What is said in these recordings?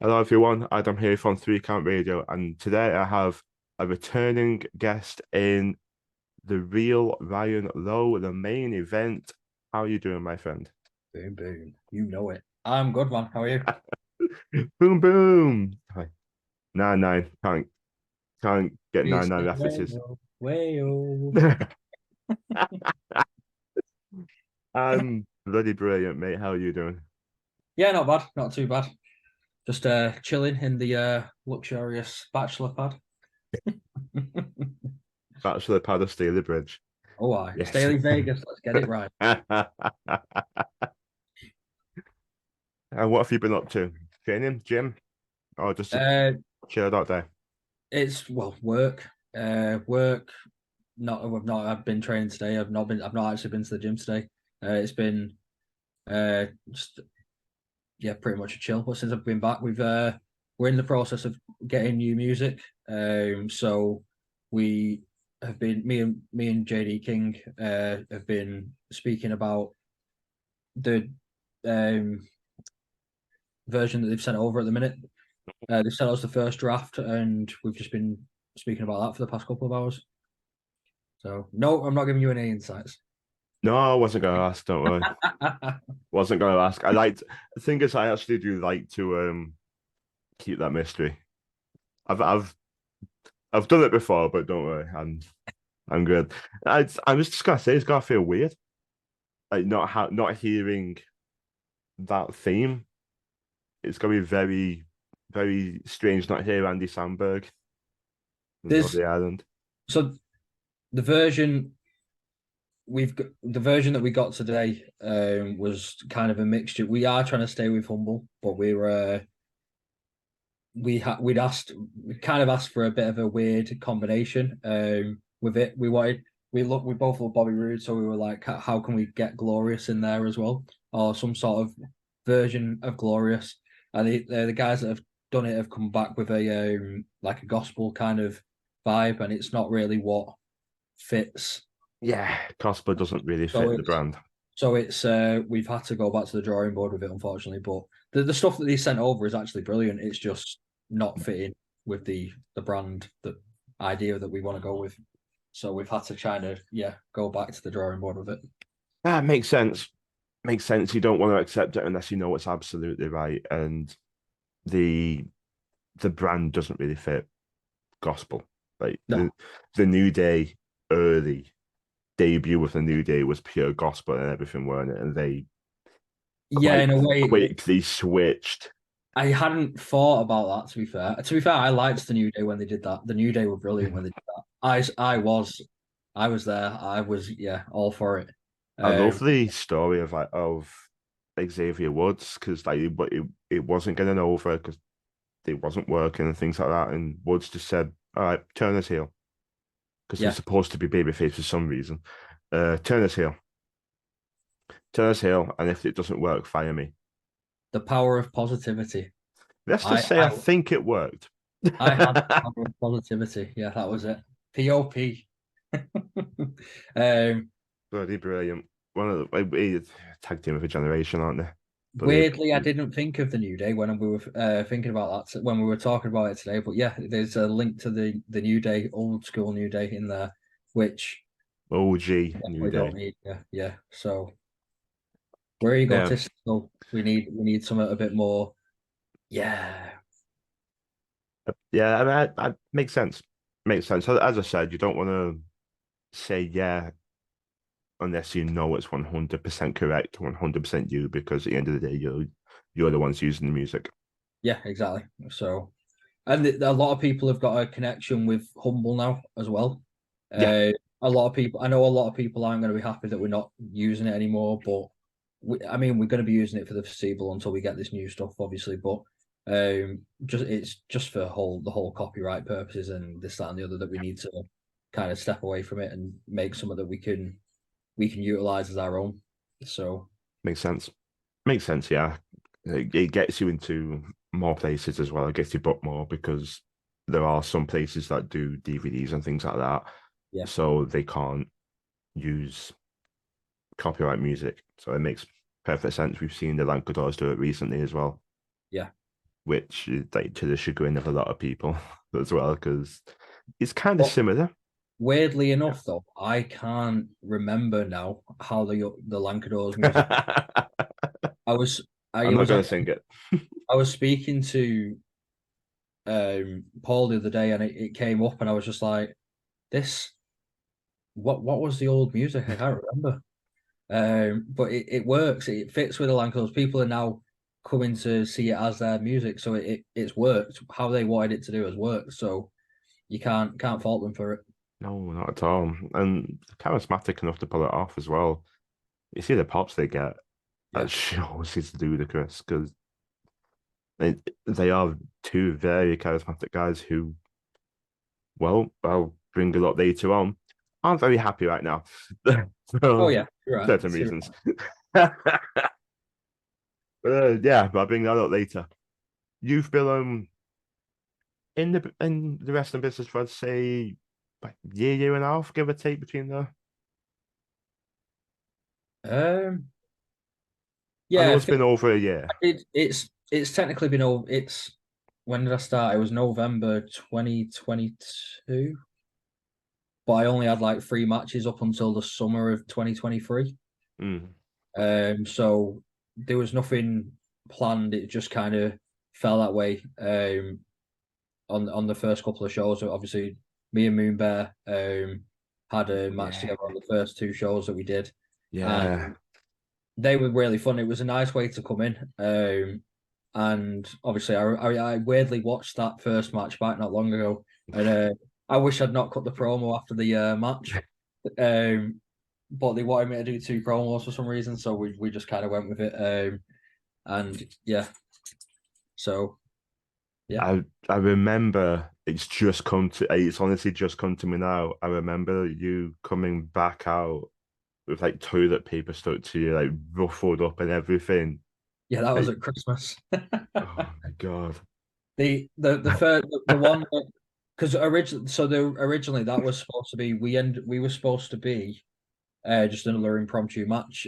Hello everyone, Adam here from Three Count Radio, and today I have a returning guest in the real Ryan Lowe, the main event. How are you doing, my friend? Boom, boom. You know it. I'm good, man. How are you? Boom boom. Hi. 9-9. Can't get It's 9-9 the references. way-o, way-o. I'm bloody brilliant, mate. How are you doing? Yeah, not bad. Not too bad. Just chilling in the luxurious bachelor pad. Bachelor pad of Staley Bridge. Oh, I. Yes. Staley Vegas. Let's get it right. And what have you been up to? Training, gym, or just a Uh, chilled out day? it's work. Work. Not. I've been training today. I've not actually been to the gym today. It's been just yeah, pretty much a chill. But since I've been back, we're in the process of getting new music. So we have been me and JD King have been speaking about the um version that they've sent over at the minute. They've sent us the first draft, and we've just been speaking about that for the past couple of hours. So no, I'm not giving you any insights. No, I wasn't going to ask. Don't worry. Wasn't going to ask. The thing is, I actually do like to keep that mystery. I've I've I've done it before, but don't worry, I'm good. I was just gonna say it's gotta feel weird, like not hearing that theme. It's gonna be very strange not hear Andy Samberg in There's Northern Ireland. so the version the version that we got today was kind of a mixture. We are trying to stay with Humble, but we kind of asked for a bit of a weird combination with it. We both love Bobby Roode, so we were like, how can we get Glorious in there as well, or some sort of version of Glorious? And the guys that have done it have come back with a like a gospel kind of vibe, and it's not really what fits. Yeah, Cosper doesn't really So fit the it's brand. we've had to go back to the drawing board with it, unfortunately. But the stuff that he sent over is actually brilliant. It's just not fitting with the brand, the idea that we want to go with. So we've had to try to go back to the drawing board with it. That makes sense. Makes sense. You don't want to accept it unless you know it's absolutely right, and the the brand doesn't really fit gospel. Like No, the New Day early debut with the New Day was pure gospel and everything, weren't it? And they yeah, quite in a way, quickly switched. I hadn't thought about that. To be fair, I liked the New Day when they did that. The New Day were brilliant when they did that. I was there. I was all for it. I love Um, the story of Xavier Woods because it wasn't getting over because it wasn't working and things like that. And Woods just said, "All right, turn his heel," because he was yeah, supposed to be babyface for some reason. Turn his heel, turn his heel, and if it doesn't work, fire me. the power of positivity. Let's I just say I I think it worked. I had the power of positivity. Yeah, that was it. POP. um, Bloody brilliant. One of the we tag team of a generation, aren't they? Brilliant. Weirdly, I didn't think of the New Day when we were thinking about that when we were talking about it today. But yeah, there's a link to the New Day, old school New Day in there, which OG New we don't Day. need. Yeah, yeah. So we're Yeah. egotistical. We need something a bit more. Yeah, Yeah, I mean, makes sense. Makes sense. As I said, you don't want to say yeah unless you know it's 100% correct, 100% you, because at the end of the day, you're the ones using the music. yeah, exactly. So, and a lot of people have got a connection with Humble now as well. Yeah, A lot of people, I know a lot of people aren't going to be happy that we're not using it anymore, but I mean, we're going to be using it for the foreseeable until we get this new stuff, obviously. But just it's just for the whole copyright purposes and this, that, and the other that we need to kind of step away from it and make something that we can utilize as our own. So makes sense. Makes sense. Yeah, it gets you into more places as well. It gets you booked more because there are some places that do DVDs and things like that, yeah, so they can't use copyright music. So it makes perfect sense. We've seen the Lancadors do it recently as well. yeah. which is like to the chagrin of a lot of people as well, because it's kind of But similar. weirdly enough, though, I can't remember now how the Lankadors music. I'm I was I not was going to sing it. I was speaking to Paul the other day, and it came up, and I was just like, "This, what was the old music? I can't remember." But it works. It fits with the Lancos. People are now coming to see it as their music, so it's worked. How they wanted it to do has worked. So you can't fault them for it. No, not at all. And charismatic enough to pull it off as well. You see the pops they get, Yeah, that shows it's ludicrous because they are two very charismatic guys who, well, I'll bring a lot later on. I'm very happy right now oh for yeah, you're right. certain reasons. Yeah, but I'll bring that up later. You've been in the wrestling business for I'd say like year and a half, give or take between the. Um, I yeah, know I it's think been over a year. it's technically been over. It's when did I start? It was November 2022, but I only had like 3 matches up until the summer of 2023. Mm, So there was nothing planned. It just kind of fell that way. On the first couple of shows, obviously me and Moon Bear had a match yeah, together on the first 2 shows that we did, and yeah. they were really fun. It was a nice way to come in. And obviously, I weirdly watched that first match back not long ago, and I wish I'd not cut the promo after the match. Um, but they wanted me to do 2 promos for some reason, so we just kind of went with it. And yeah, so yeah, I remember it's honestly just come to me now. I remember you coming back out with like toilet paper stuck to you, like ruffled up and everything. yeah, that was Like, at Christmas. oh my God. The first the one because originally that was supposed to be we were supposed to be just another impromptu match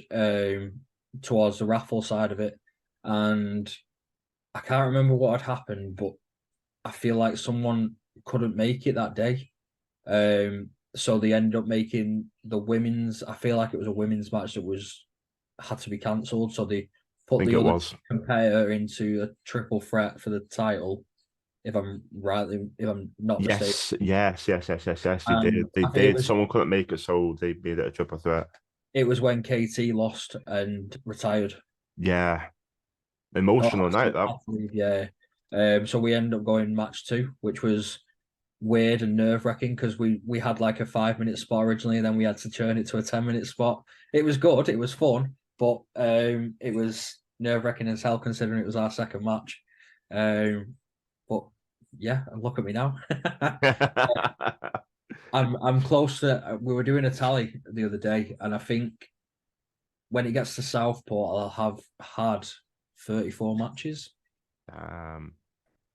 towards the raffle side of it, and I can't remember what had happened, but I feel like someone couldn't make it that day. So they ended up making the women's. I feel like it was a women's match that was had to be cancelled. So they I put think the it other was. competitor into a triple threat for the title. If I'm not mistaken, Yes. They did. and They I think did. Someone couldn't make it, so they made it a triple threat. it was when KT lost and retired. Yeah. Oh, Emotional night, that. yeah. So we ended up going match 2, which was weird and nerve wracking because we had like a 5 minute spot originally, and then we had to turn it to a 10 minute spot. It was good, it was fun, but it was nerve wracking as hell considering it was our second match. But yeah, look at me now. I'm close to. We were doing a tally the other day, and I think when it gets to Southport, I'll have had 34 matches. um,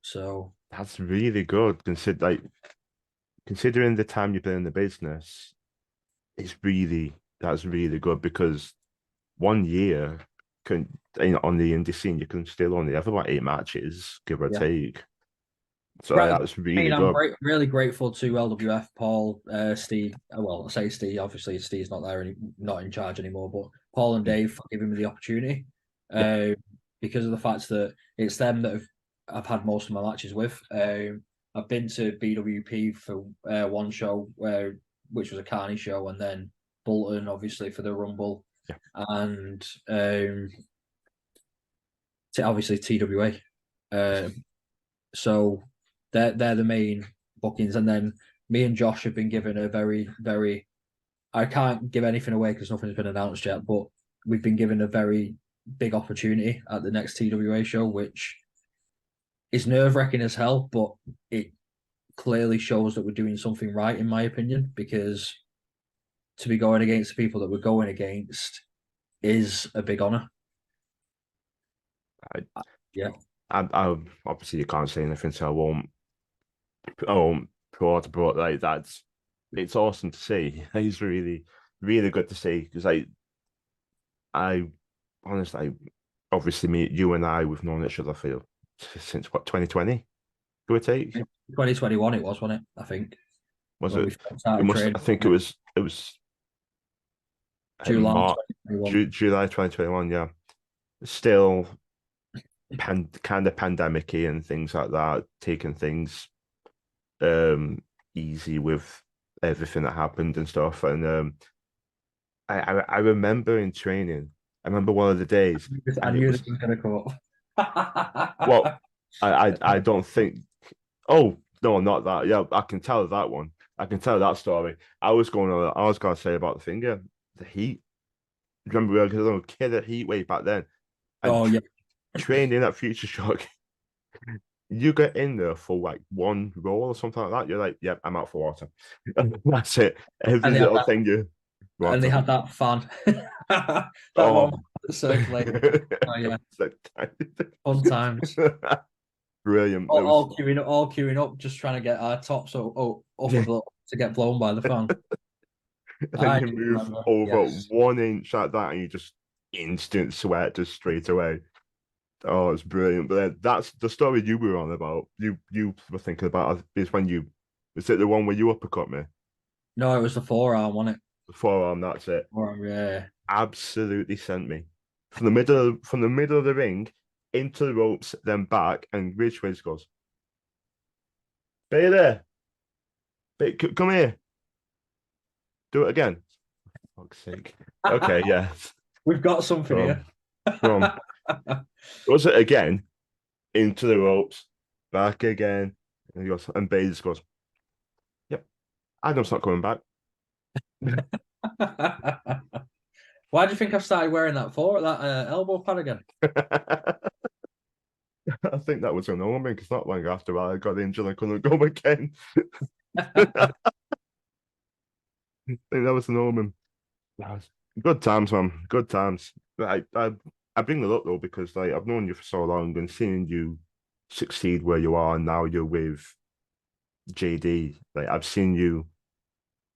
So that's really good. Considering the time you've been in the business, that's really good because 1 year can on the indie scene you can still only have about 8 matches, give or yeah. take. So Right. that's I mean, really I'm good. really grateful to LWF, Paul, Steve. Well, I say Steve. Obviously, Steve's not there, not in charge anymore. But Paul and Dave for giving me the opportunity, Yeah, uh, because of the fact that it's them that I've had most of my matches with. I've been to BWP for one show, which was a Carney show, and then Bolton, obviously, for the Rumble, yeah. and obviously TWA. So they're the main bookings, and then me and Josh have been given a very. I can't give anything away because nothing's been announced yet, but we've been given a very big opportunity at the next TWA show, which is nerve wracking as hell, but it clearly shows that we're doing something right, in my opinion, because to be going against the people that we're going against is a big honor. I, Yeah, I obviously you can't say anything, so I won't prod, but like it's awesome to see. It's really good to see because I honestly, obviously, me, you and I, we've known each other for since what, 2020, give or take? 2021 it was, wasn't it? I think Was when we it? first It started must. I training. think it was July March, 2021. July 2021. Yeah, still kind of pandemic-y and things like that, taking things um easy with everything that happened and stuff. And I remember in training, I remember one of the days, I and it knew was this was going to come well, up. I don't think. Oh no, not that. Yeah, I can tell that one. I can tell that story. I was going to say about the finger, the heat. Remember we were a little kid at heat wave back then, and Oh yeah, training at Future Shock. You get in there for like one roll or something like that. You're like, yep, I'm out for water. That's it. Every and they had little that, thing you and they water. had that fan, that one Oh, circulating. Oh yeah, fun times. brilliant. All, It was. all queuing up, just trying to get our tops up Yeah. to get blown by the fan. And I you do move remember. over Yes. 1 inch like that, and you just instant sweat just straight away. Oh, it's brilliant. But then that's the story you were on about. You were thinking about is when you is it the one where you uppercut me? No, it was the forearm, wasn't it? The forearm, that's it. Forearm, yeah. Absolutely sent me from the middle of the ring into the ropes, then back, and Ridgeway goes, Bailey, come here, do it again. For fuck's sake. Okay, yeah. We've got something Go here. on, go on. Does it again into the ropes, back again, and he goes, and Bailey just goes, "Yep, Adam's not coming back." Why do you think I've started wearing that elbow pad again? I think that was an omen because not long after I got injured, I couldn't go again. I think that was an omen. Good times, man. Good times. I bring it up though because like I've known you for so long and seeing you succeed where you are and now you're with JD. Like I've seen you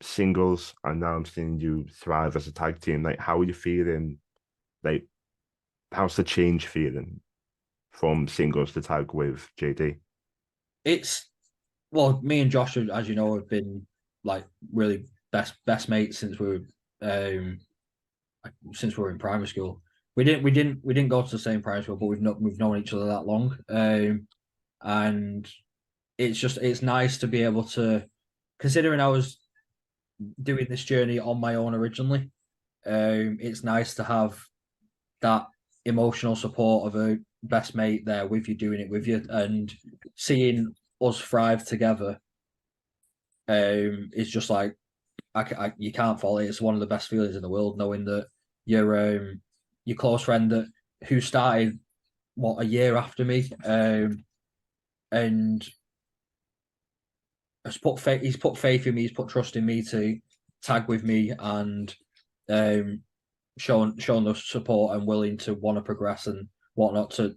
singles and now I'm seeing you thrive as a tag team. Like how are you feeling? Like how's the change feeling from singles to tag with JD? It's well, me and Josh, as you know, have been like really best mates um since we were in primary school. We didn't go to the same primary school, but we've known each other that long. And it's nice to be able to, considering I was doing this journey on my own originally. It's nice to have that emotional support of a best mate there with you, doing it with you, and seeing us thrive together. Is just like you can't fault it. It's one of the best feelings in the world, knowing that your close friend who started a year after me, and he's put faith in me, he's put trust in me to tag with me, and um, shown us support and willing to want to progress and whatnot to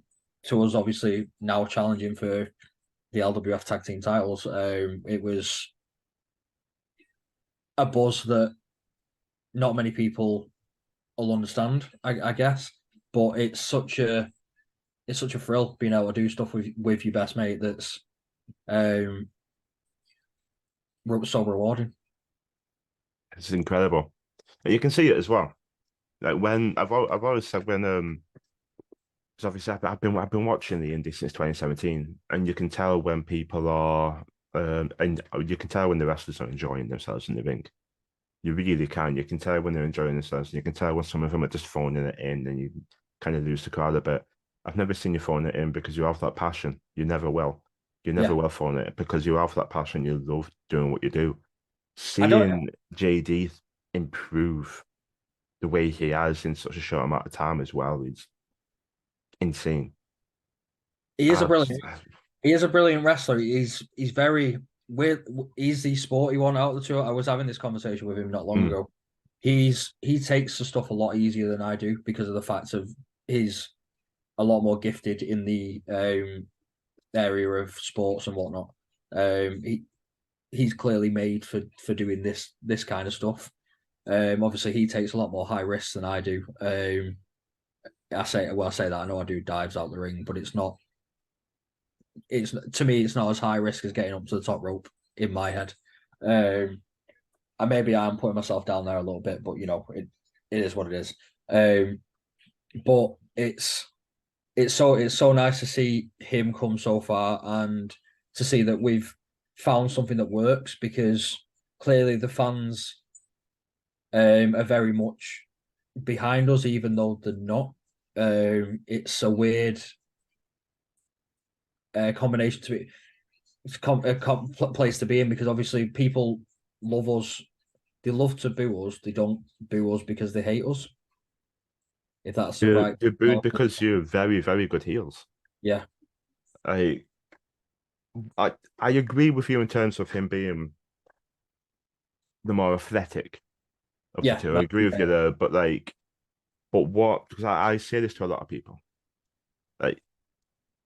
us obviously now challenging for the LWF tag team titles. It was a buzz that not many people will understand, I guess, but it's such a thrill being able to do stuff with your best mate that's um so rewarding. It's incredible. And you can see it as well. Like when I've always said when because obviously I've been watching the indie since 2017, and you can tell when people are and you can tell when the wrestlers are enjoying themselves in the ring. You really can. You can tell when they're enjoying themselves. You can tell when some of them are just phoning it in, and you kind of lose the crowd a bit. I've never seen you phone it in because you have that passion. You never will. You never Yeah, will phone it because you have that passion. You love doing what you do. I don't. Seeing JD improve the way he has in such a short amount of time as well is insane. He is a Abs- brilliant. He is a brilliant wrestler. He's very weird. He's the sporty one out of the two. I was having this conversation with him not long mm, ago. He takes the stuff a lot easier than I do because of the fact of he's a lot more gifted in the area of sports and whatnot. He's clearly made for doing this kind of stuff. Obviously, he takes a lot more high risks than I do. I say that I know I do dives out the ring, but it's not. it's to me it's not as high risk as getting up to the top rope in my head. Um, and maybe I'm putting myself down there a little bit, but it is what it is. But it's so nice to see him come so far and to see that we've found something that works because clearly the fans are very much behind us, even though they're not. It's a weird combination to be. It's place to be in because obviously people love us. They love to boo us. They don't boo us because they hate us. If that's the right. You're booed because you're very, very good heels. Yeah. I I agree with you in terms of him being the more athletic of the Yeah. two. I agree with you there, but what? Because I say this to a lot of people. Like,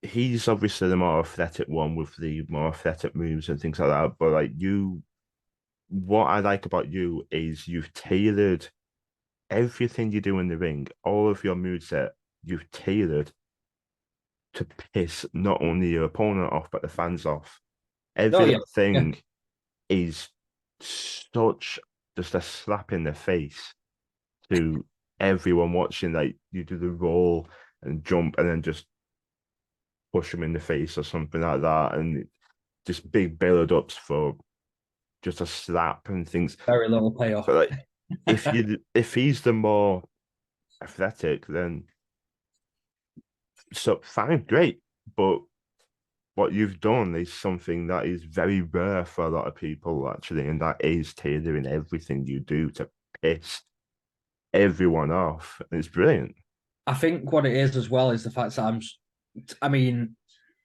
he's obviously the more athletic one with the more athletic moves and things like that. But what I like about you is you've tailored everything you do in the ring, all of your moveset, you've tailored to piss not only your opponent off but the fans off. Oh Every yeah. little Yeah. thing is such just a slap in the face to everyone watching. Like, you do the roll and jump and then just push them in the face or something like that, and just big build ups for just a slap and things. Very little payoff. But like, if he's the more athletic, then so fine, great. But what you've done is something that is very rare for a lot of people, actually, and that is tailoring everything you do to piss everyone off. It's brilliant. I think what it is as well is the fact that I mean,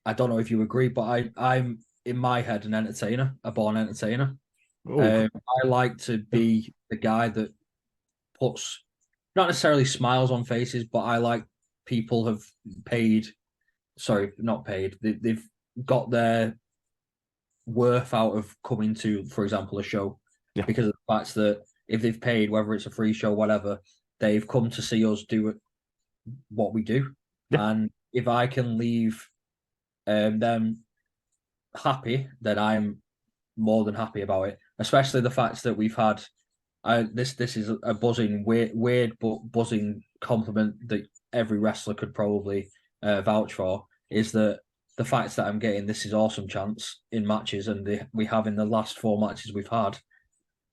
I don't know if you agree, but I'm in my head an entertainer, a born entertainer. Oh, I like to be the guy that puts not necessarily smiles on faces, but I like people have paid. Sorry, not paid. They've got their worth out of coming to, for example, a show yeah, because of the fact that if they've paid, whether it's a free show, whatever, they've come to see us do what we do. yeah. And if I can leave them happy, then I'm more than happy about it. Especially the fact that we've had this is a buzzing weird but buzzing compliment that every wrestler could probably vouch for is that the fact that I'm getting this is awesome chance in matches and we have in the last 4 matches we've had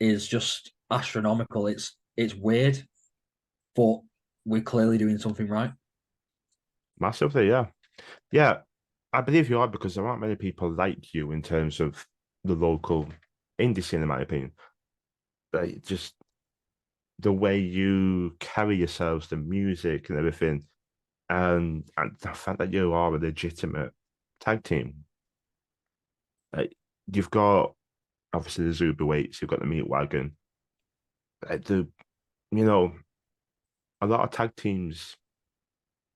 is just astronomical. It's weird, but we're clearly doing something right. Massively, yeah. Yeah, I believe you are because there aren't many people like you in terms of the local indie scene, in my opinion. Like, just the way you carry yourselves, the music and everything, and the fact that you are a legitimate tag team. Like, you've got obviously the Zuby weights, you've got the meat wagon. Like, you know, a lot of tag teams,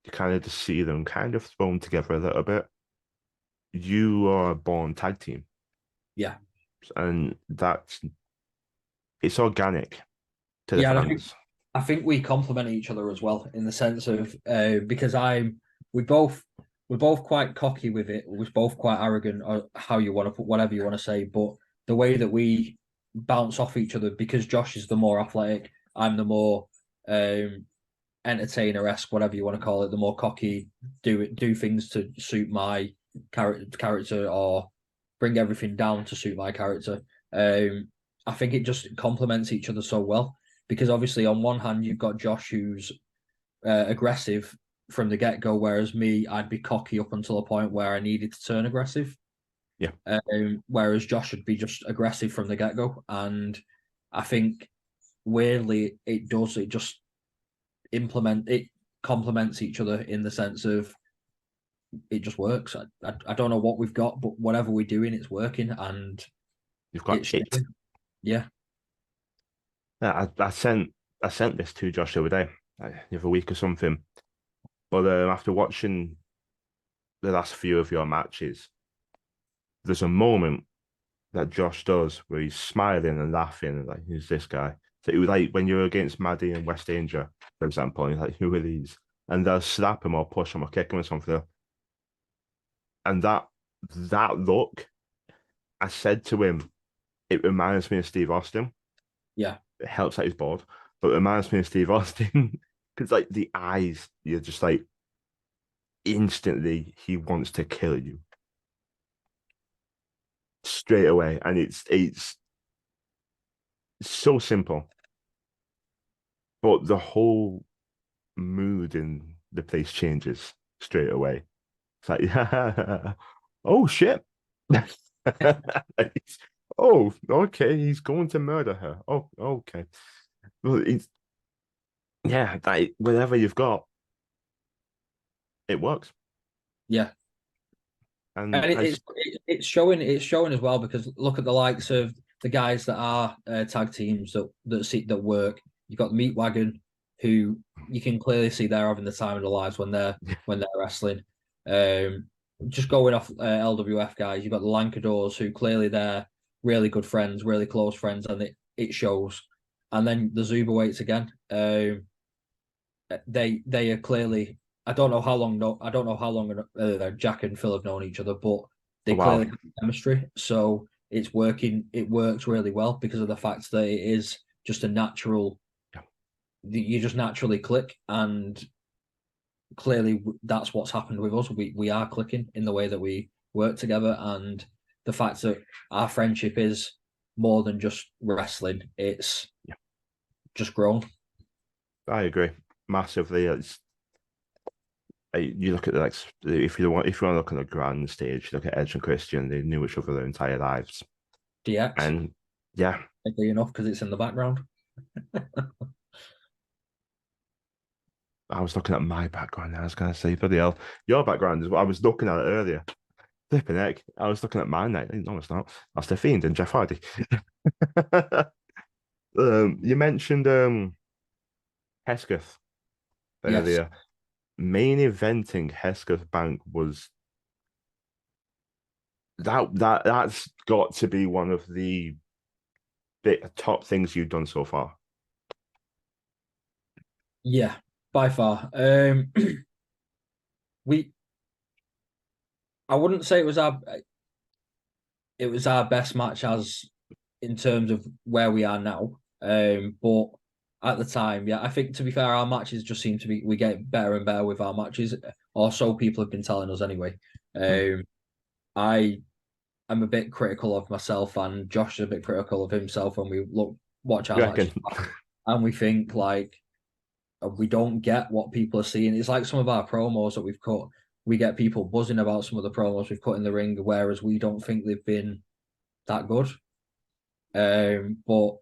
you kind of just see them kind of thrown together a little bit. You are a born tag team, Yeah. and it's organic to the Yeah, and fans. I think we complement each other as well in the sense of because we both we're both quite cocky with it. We're both quite arrogant, or how you want to put whatever you want to say. But the way that we bounce off each other, because Josh is the more athletic, I'm the more entertainer-esque, whatever you want to call it, the more cocky, do things to suit my character or bring everything down to suit my character. I think it just complements each other so well because obviously on one hand you've got Josh who's aggressive from the get-go, whereas me, I'd be cocky up until a point where I needed to turn aggressive. Yeah, Whereas Josh would be just aggressive from the get-go. And I think weirdly it just it complements each other in the sense of it just works. I don't know what we've got, but whatever we're doing, it's working and you've got it's it. yeah. Yeah, I sent this to Josh the other day, like the other week or something. But after watching the last few of your matches, there's a moment that Josh does where he's smiling and laughing, and like, who's this guy? So it was like when you're against Maddie and West Danger, for example, and he's like, who are these? And they'll slap him or push him or kick him or something. And that look, I said to him, it reminds me of Steve Austin. Yeah, It helps that he's bald, but it reminds me of Steve Austin because like the eyes, you're just like instantly he wants to kill you straight away, and it's so simple, but the whole mood in the place changes straight away. It's like, yeah, oh shit. Oh, okay, he's going to murder her. Oh, okay. Well, it's yeah, that whatever you've got, it works. yeah. And And as it's showing as well because look at the likes of the guys that are tag teams that work. You've got the Meat Wagon, who you can clearly see they're having the time of their lives when they're wrestling. Um, just going off LWF guys, you've got the Lankadors, who clearly they're really good friends, really close friends, and it shows. And then the Zuberweights again. They are clearly. I don't know how long. No, I don't know how long Jack and Phil have known each other, but a they while, clearly have chemistry. So it's working. It works really well because of the fact that it is just a natural. yeah, You just naturally click, and clearly that's what's happened with us. We are clicking in the way that we work together, and the fact that our friendship is more than just wrestling. It's yeah, just grown. I agree massively. It's you look at the like if you want to look at the grand stage, look at Edge and Christian. They knew each other their entire lives, DX, and yeah, enough because it's in the background. I was looking at my background. I was going to say, bloody hell, your background is what I was looking at it earlier. Flipping heck, I was looking at mine. No, it's not. That's the Fiend and Jeff Hardy. You mentioned Hesketh Yes. earlier. Main eventing Hesketh Bank was that's got to be one of the top things you've done so far. Yeah, by far. We I wouldn't say it was our best match as in terms of where we are now. But at the time, yeah, I think to be fair, our matches just seem to be we get better and better with our matches, or so people have been telling us anyway. Hmm. I am a bit critical of myself, and Josh is a bit critical of himself when we watch our You reckon? matches back, and we think like we don't get what people are seeing. It's like some of our promos that we've cut. We get people buzzing about some of the promos we've cut in the ring, whereas we don't think they've been that good. But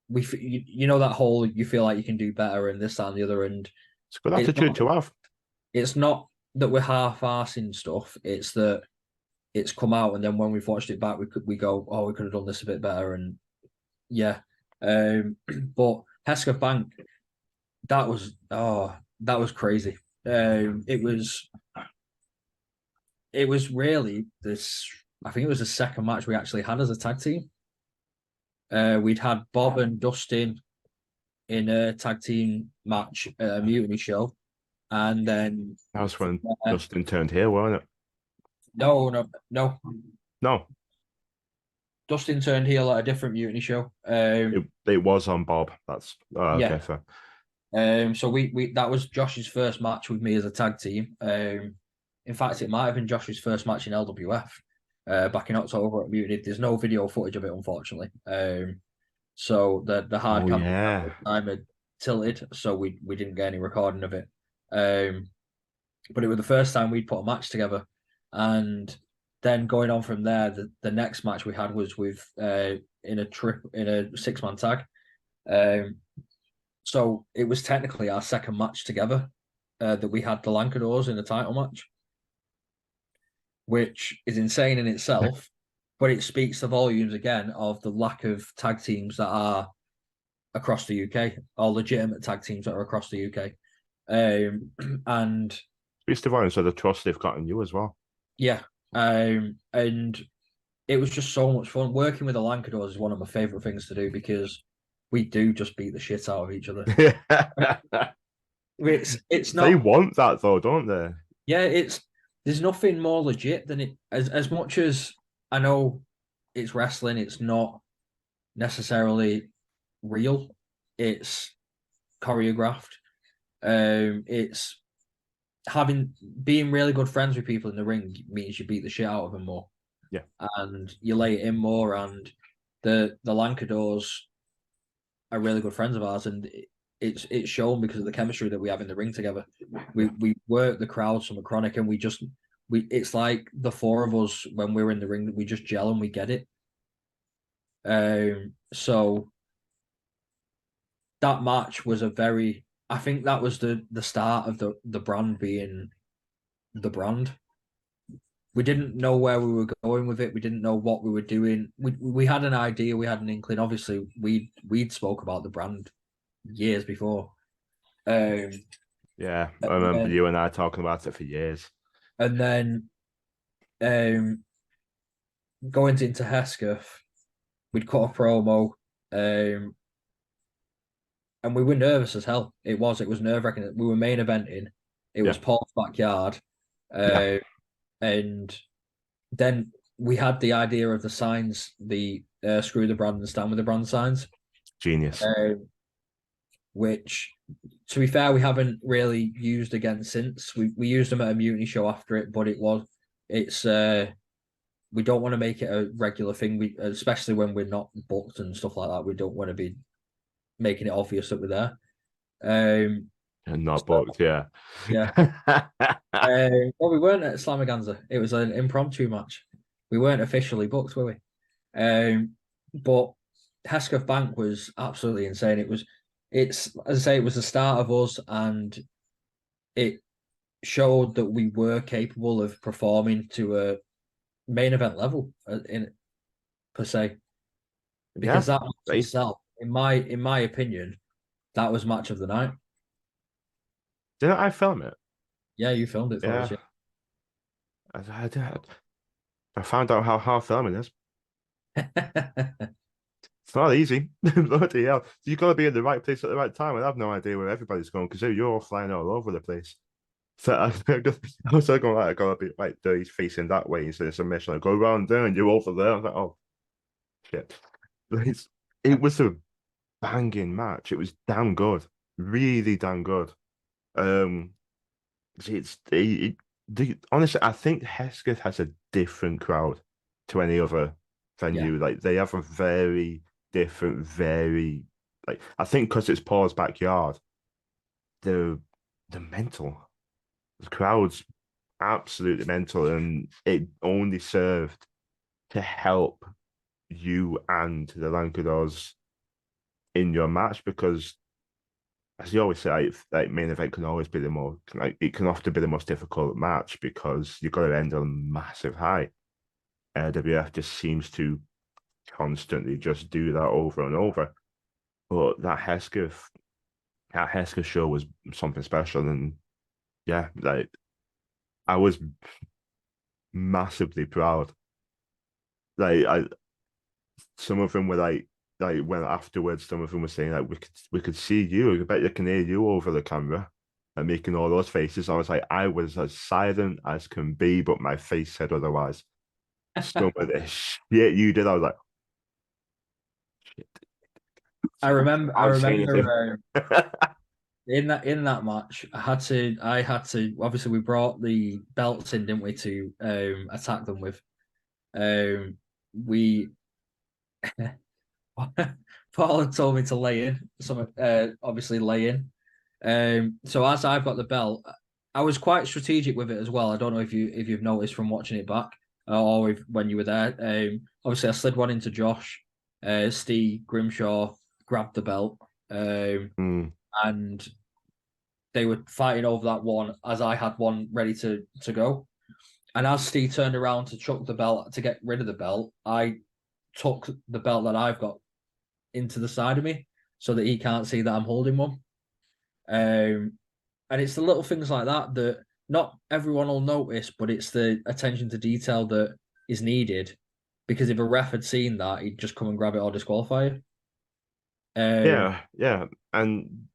you know that whole you feel like you can do better and this that, and the other, and It's a good it's attitude not to have. it's not that we're half-arsing stuff. It's that it's come out, and then when we've watched it back, we go, oh, we could have done this a bit better, and yeah. But Hesketh Bank, that was crazy. It was really this. I think it was the second match we actually had as a tag team. We'd had Bob and Dustin in a tag team match at a Mutiny show, and then That was when uh, Justin turned here, wasn't it? no. No, Dustin turned heel at a different Mutiny show. it was on Bob. That's okay, Yeah. fair. So we that was Josh's first match with me as a tag team. In fact, it might have been Josh's first match in LWF back in October at Mutiny. There's no video footage of it, unfortunately. So the hard Oh cam at yeah, the time had tilted, so we didn't get any recording of it. Um, but it was the first time we'd put a match together, and then going on from there, the next match we had was with in a 6-man tag. Um, so it was technically our second match together that we had the Lankadors in a title match, which is insane in itself. But it speaks the volumes again of the lack of tag teams that are across the UK, or legitimate tag teams that are across the UK. And speaks to violence of the trust they've got in you as well. yeah, and it was just so much fun. Working with the Lankadors is one of my favorite things to do because we do just beat the shit out of each other. It's They not want that though, don't they? yeah, it's there's nothing more legit than it. As much as I know it's wrestling, it's not necessarily real. It's choreographed. It's being really good friends with people in the ring means you beat the shit out of them more. Yeah. And you lay it in more. And the Lankadors are really good friends of ours, and it's shown because of the chemistry that we have in the ring together. We work the crowd some chronic, and we it's like the four of us when we're in the ring, we just gel and we get it. So that match was I think that was the start of the brand being the brand. We didn't know where we were going with it. We didn't know what we were doing. We had an idea. We had an inkling. Obviously, we'd spoke about the brand years before. Yeah, I remember you and I talking about it for years. And then going into Hesketh, we'd cut a promo, and we were nervous as hell. It was nerve wracking. We were main eventing. It was Paul's backyard, and then we had the idea of the signs, the screw the brand and stand with the brand signs. Genius. Which, to be fair, we haven't really used again since. We used them at a mutiny show after it, but it's we don't want to make it a regular thing. Especially when we're not booked and stuff like that. We don't want to be making it obvious that we're there. And not booked, yeah. Yeah. Well, we weren't at Slamaganza. It was an impromptu match. We weren't officially booked, were we? But Hesketh Bank was absolutely insane. It's as I say, it was the start of us, and it showed that we were capable of performing to a main event level in per se. Because that match itself, in my opinion, that was match of the night. Didn't I film it? Yeah, you filmed it for us. Yeah. I did. I found out how hard filming is. It's not easy. Bloody hell. You've got to be in the right place at the right time. And I have no idea where everybody's going because you're all flying all over the place. So I was going like, I gotta be like he's facing that way instead of submission. I go around there and you're over there. I was like, oh shit. It was a banging match. It was damn good. Really damn good. Honestly, I think Hesketh has a different crowd to any other venue. Like they have a very different, very like I think because it's Paul's backyard, the mental. The crowd's absolutely mental, and it only served to help you and the Lankadors in your match because, as you always say, like main event can always be it can often be the most difficult match because you've got to end on a massive high. WF just seems to constantly just do that over and over. But that Hesketh show was something special, and yeah, like I was massively proud. Some of them were like when afterwards, some of them were saying like we could see you. I bet you can hear you over the camera and making all those faces. I was like, I was as silent as can be, but my face said otherwise. Some of the shit you did, I was like, shit. I remember in that match, I had to obviously we brought the belts in, didn't we, to attack them with. We Paul had told me to lay in, obviously lay in. So as I've got the belt, I was quite strategic with it as well. I don't know if you've noticed from watching it back or when you were there. Obviously I slid one into Josh. Steve Grimshaw grabbed the belt. And they were fighting over that one as I had one ready to go. And as Steve turned around to chuck the belt to get rid of the belt, I took the belt that I've got into the side of me so that he can't see that I'm holding one. And it's the little things like that that not everyone will notice, but it's the attention to detail that is needed. Because if a ref had seen that, he'd just come and grab it or disqualify you. Yeah, and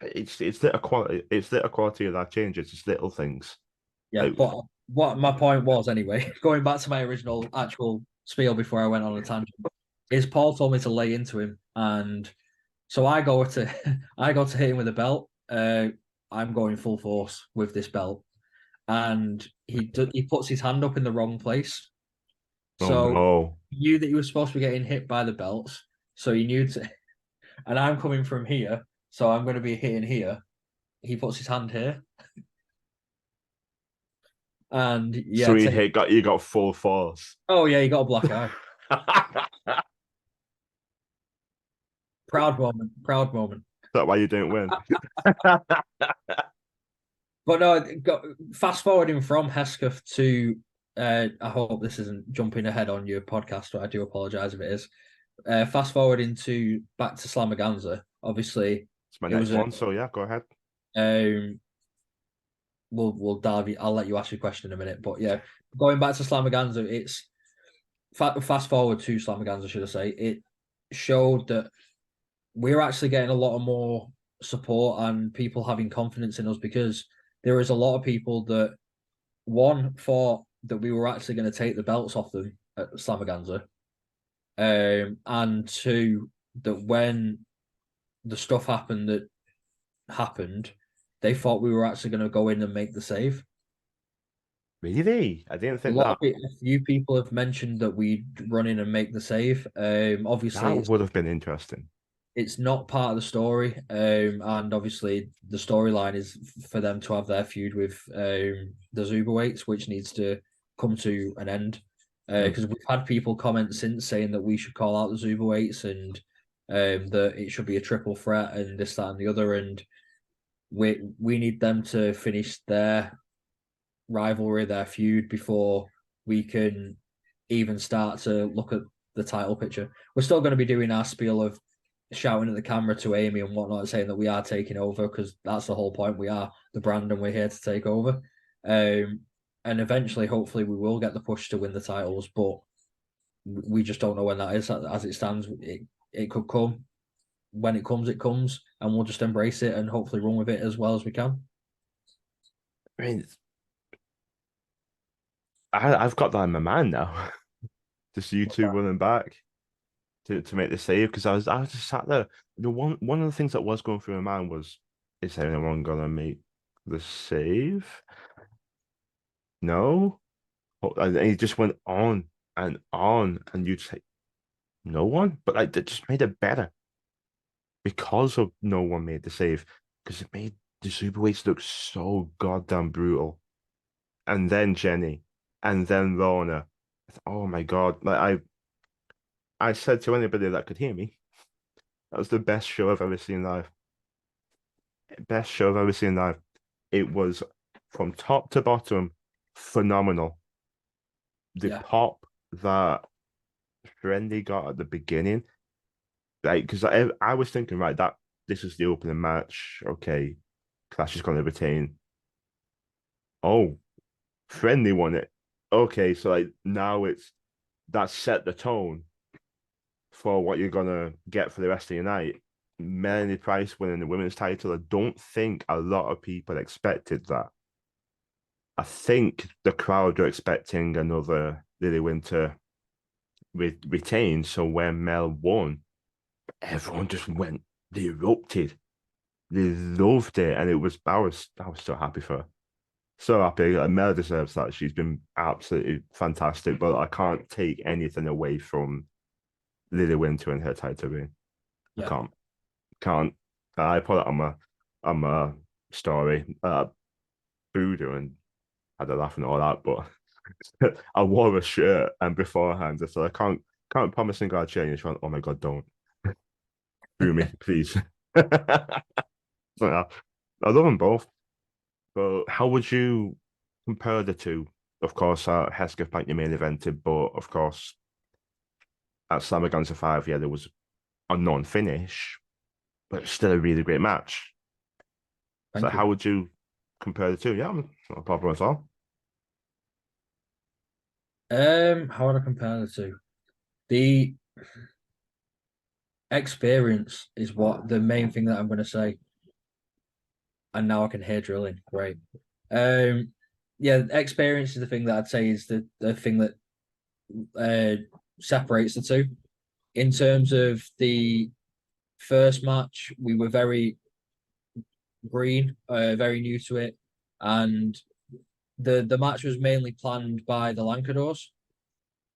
it's the quality of that change. It's just little things. Yeah, but what my point was anyway, going back to my original actual spiel before I went on a tangent, is Paul told me to lay into him, and so I go to I go to hit him with a belt. I'm going full force with this belt, and he puts his hand up in the wrong place. Oh So no. he knew that he was supposed to be getting hit by the belts. So he knew to, and I'm coming from here, so I'm going to be hitting here. He puts his hand here, and So yeah, take. you got full force. Oh yeah, he got a black eye. Proud moment. Proud moment. That's why you didn't win. But no, fast forwarding from Hesketh to, I hope this isn't jumping ahead on your podcast, but I do apologize if it is. Fast forwarding to back to Slamaganza. Obviously, It's my it next was a. one, so yeah, go ahead. Um, we'll dive. I'll let you ask your question in a minute, but yeah, going back to Slamaganza, it's fast forward to Slamaganza, should I say? It showed that we're actually getting a lot of more support and people having confidence in us, because there is a lot of people that one thought that we were actually going to take the belts off them at Slamaganza, and two, that when the stuff happened that happened, they thought we were actually going to go in and make the save. Really? I didn't think that. A few people have mentioned that we'd run in and make the save. Obviously, That would have been interesting. it's not part of the story, and obviously the storyline is for them to have their feud with the Zuberweights, which needs to come to an end. Because we've had people comment since saying that we should call out the Zuberweights, and that it should be a triple threat and this, that, and the other, and we need them to finish their rivalry, their feud, before we can even start to look at the title picture. We're still going to be doing our spiel of shouting at the camera to Amy and whatnot, saying that we are taking over, because that's the whole point. We are the brand and we're here to take over. And eventually, hopefully, we will get the push to win the titles, but we just don't know when that is. As it stands, it could come. When it comes, and we'll just embrace it and hopefully run with it as well as we can. I mean, I've got that in my mind now. Just you two running back to make the save, because I was just sat there. The one of the things that was going through my mind was, is anyone gonna make the save? No. And he just went on, and you'd say no one, but like that just made it better because of no one made the save, because it made the Superweights look so goddamn brutal. And then Jenny, and then Lorna. Oh my God! Like I said to anybody that could hear me, that was the best show I've ever seen live. Best show I've ever seen live. It was from top to bottom phenomenal. The Yeah, pop that Friendly got at the beginning, like, because I was thinking, right, that this is the opening match. Okay, Clash is going to retain. Oh, Friendly won it. Okay, so like now that set the tone for what you're gonna get for the rest of your night. Melanie Price winning the women's title. I don't think a lot of people expected that. I think the crowd are expecting another Lily Winter retain. So when Mel won, everyone just went, they erupted, they loved it, and I was so happy for her. So happy. Mel deserves that. She's been absolutely fantastic, but I can't take anything away from Lily Winter and her title reign. I yeah. can't. I put it on my story. Booed her and had a laugh and all that, but I wore a shirt, and beforehand I said I can't promise and God change. She went, oh my God, don't boo me, please. So, yeah, I love them both. But how would you compare the two? Of course, Hesketh Bank your main evented, but of course at Slamaganza 5, yeah, there was a non-finish, but still a really great match. So Thank you. how would you compare the two? Yeah, not a problem at all. How would I compare the two? The experience is what the main thing that I'm going to say. And now I can hear drilling. Great. Um, yeah, experience is the thing that I'd say is the thing that separates the two. In terms of the first match, we were very green, very new to it, and the match was mainly planned by the Lancadors.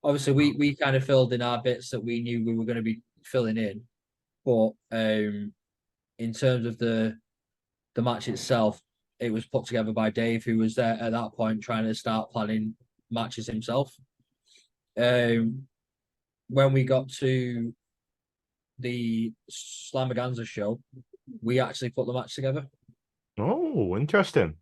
Obviously, we kind of filled in our bits that we knew we were going to be filling in, but in terms of the match itself, it was put together by Dave, who was there at that point trying to start planning matches himself. When we got to the Slamaganza show, we actually put the match together. Oh, interesting.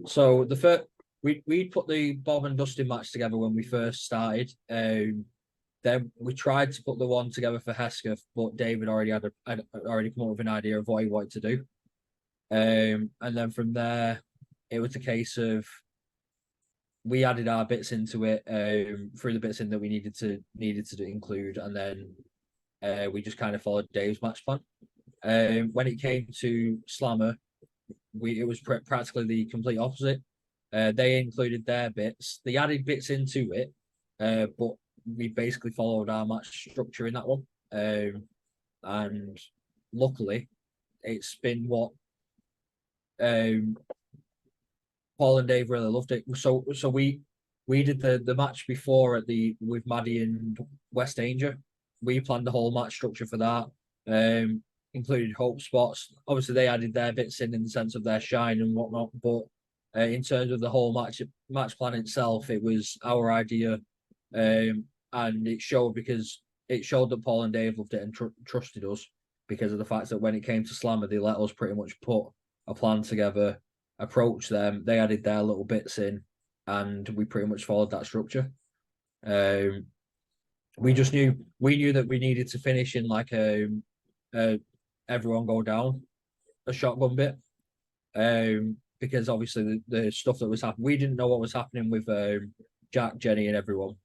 So the first we put the Bob and Dustin match together when we first started. Then we tried to put the one together for Hesketh, but David had already come up with an idea of what he wanted to do. And then from there, it was a case of we added our bits into it, threw the bits in that we needed to include, and then we just kind of followed Dave's match plan. When it came to Slammer, it was practically the complete opposite. They included their bits, they added bits into it, but we basically followed our match structure in that one. And luckily, it's been what Paul and Dave really loved it. So we did the match before with Maddie and West Danger. We planned the whole match structure for that. Included hope spots. Obviously, they added their bits in the sense of their shine and whatnot. But in terms of the whole match plan itself, it was our idea, and it showed because it showed that Paul and Dave loved it and trusted us because of the fact that when it came to Slammer, they let us pretty much put a plan together, approach them. They added their little bits in, and we pretty much followed that structure. We knew that we needed to finish in like everyone go down a shotgun bit, because obviously the stuff that was happening, we didn't know what was happening with Jack, Jenny, and everyone.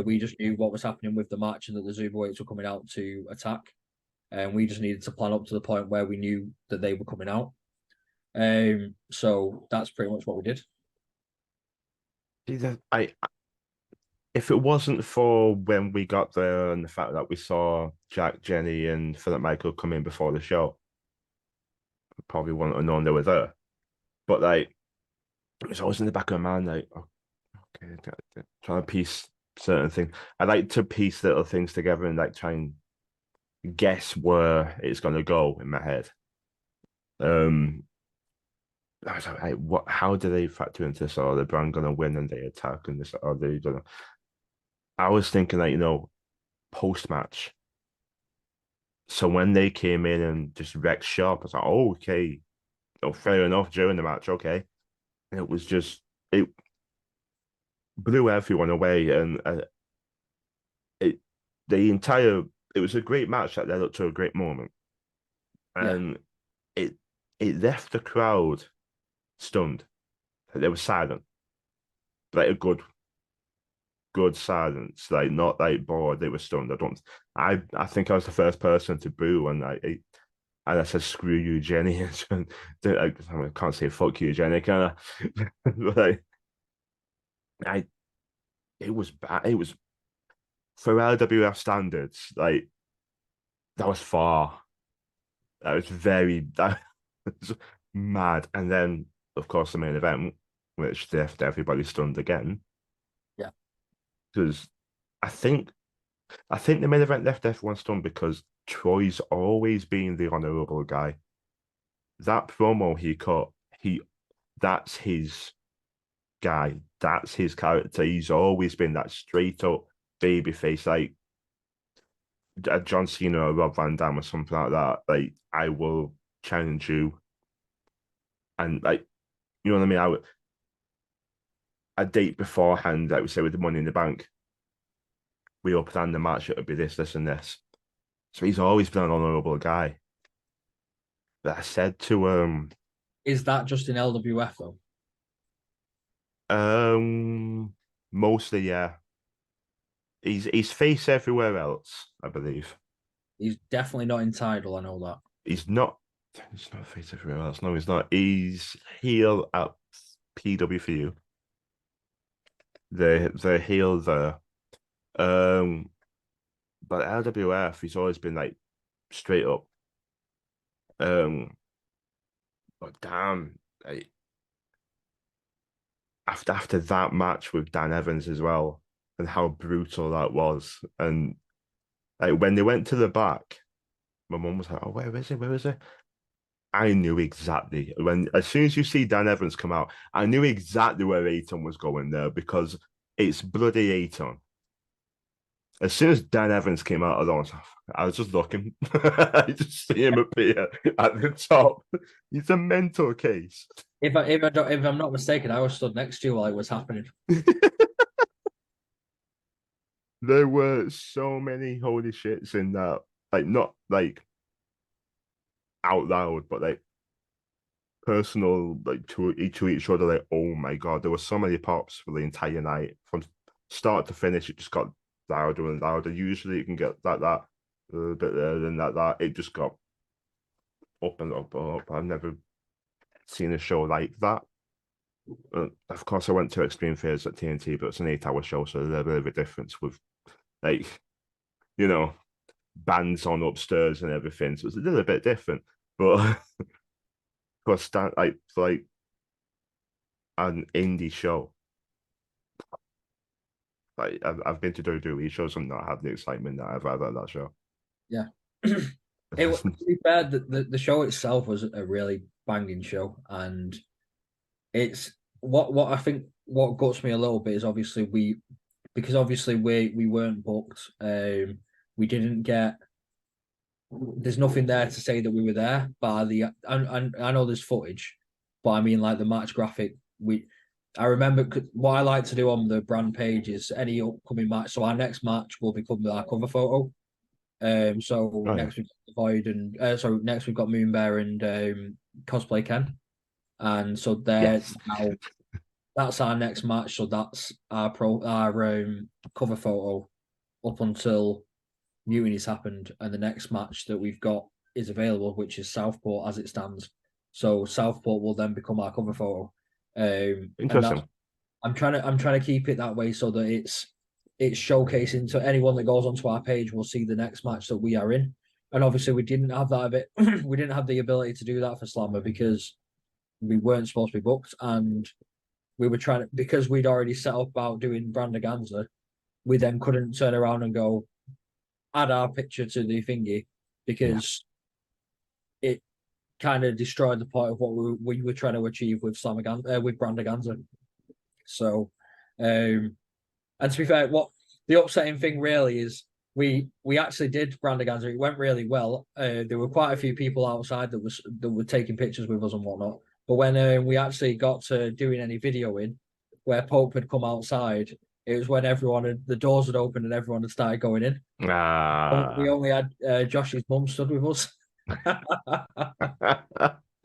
We just knew what was happening with the match and that the Zuberweights were coming out to attack, and we just needed to plan up to the point where we knew that they were coming out. So that's pretty much what we did. If it wasn't for when we got there and the fact that we saw Jack, Jenny, and Philip Michael come in before the show, I probably wouldn't have known they were there. But like, it was always in the back of my mind, like, oh, okay, trying to piece certain things. I like to piece little things together and like try and guess where it's gonna go in my head. I was like, what? How do they factor into this? Are the brand gonna win and they attack and this? Are they gonna? I was thinking that post match. So when they came in and just wrecked shop, I was like, oh, okay, oh, fair enough during the match, okay. And it was just it blew everyone away, and it the entire it was a great match that led up to a great moment, and it left the crowd stunned. They were silent, like a good silence, like not like bored. They were stunned. I think I was the first person to boo, and I said, "Screw you, Jenny." I can't say "fuck you, Jenny," can I? Like, it was bad. It was for LWF standards. Like that was far. That was mad. And then, of course, the main event, which left everybody stunned again. Yeah, because I think the main event left everyone stunned because Troy's always been the honorable guy. That promo he cut, that's his guy. That's his character. He's always been that straight up baby face, like a John Cena or Rob Van Dam or something like that. Like, I will challenge you. And like, you know what I mean? A date beforehand, like we say with the Money in the Bank, we all planned the match, it would be this, and this. So he's always been an honourable guy. But I said to is that just in LWF though? mostly, yeah. He's face everywhere else, I believe. He's definitely not in title. I know that. He's not face everywhere else. No, he's not. He's heel at PWFU. the heel there. Um, but LWF, he's always been like straight up. Um, but damn, like, after that match with Dan Evans as well, and how brutal that was, and like when they went to the back, my mum was like, "Oh, where is he? Where is he?" I knew exactly when, as soon as you see Dan Evans come out, I knew exactly where Aiton was going there because it's bloody Aiton. As soon as Dan Evans came out, I was just looking. I just see him appear at the top. He's a mental case. If I'm not mistaken, I was stood next to you while it was happening. There were so many holy shits in that, like not like out loud, but like personal, like to each other. Like, oh my god, there were so many pops for the entire night from start to finish. It just got louder and louder. Usually, you can get that a little bit there, then that. It just got up and up and up. I've never seen a show like that. Of course, I went to Extreme Fears at TNT, but it's an 8 hour show, so there's a bit of a difference with like you know bands on upstairs and everything. So it's a little bit different, but of course, like for like an indie show. Like I've been to WWE shows and not had the excitement that I've had at that show. Yeah. To be fair, the show itself was a really banging show, and it's what I think what guts me a little bit is obviously we weren't booked. We didn't get. There's nothing there to say that we were there. By the I know there's footage, but I mean like the match graphic. I remember what I like to do on the brand page is any upcoming match. So our next match will become our cover photo. So Oh yeah, next we've got the Void and next we've got Moonbear and Cosplay Ken, and so they're yes. now that's our next match. So that's our cover photo up until Mutiny's happened, and the next match that we've got is available, which is Southport as it stands. So Southport will then become our cover photo, and that's Interesting. I'm trying to keep it that way so that it's showcasing to anyone that goes onto our page will see the next match that we are in. And obviously we didn't have that a bit we didn't have the ability to do that for Slammer because we weren't supposed to be booked and we were trying to because we'd already set up about doing Brandaganza, we then couldn't turn around and go add our picture to the thingy Yeah. because it kind of destroyed the point of what we were trying to achieve with with Brandaganza. So and to be fair, what the upsetting thing really is, we actually did Brandaganza. It went really well. There were quite a few people outside that were taking pictures with us and whatnot. But when we actually got to doing any videoing, where Pope had come outside, it was when the doors had opened and everyone had started going in. We Ah. only had Josh's mum stood with us.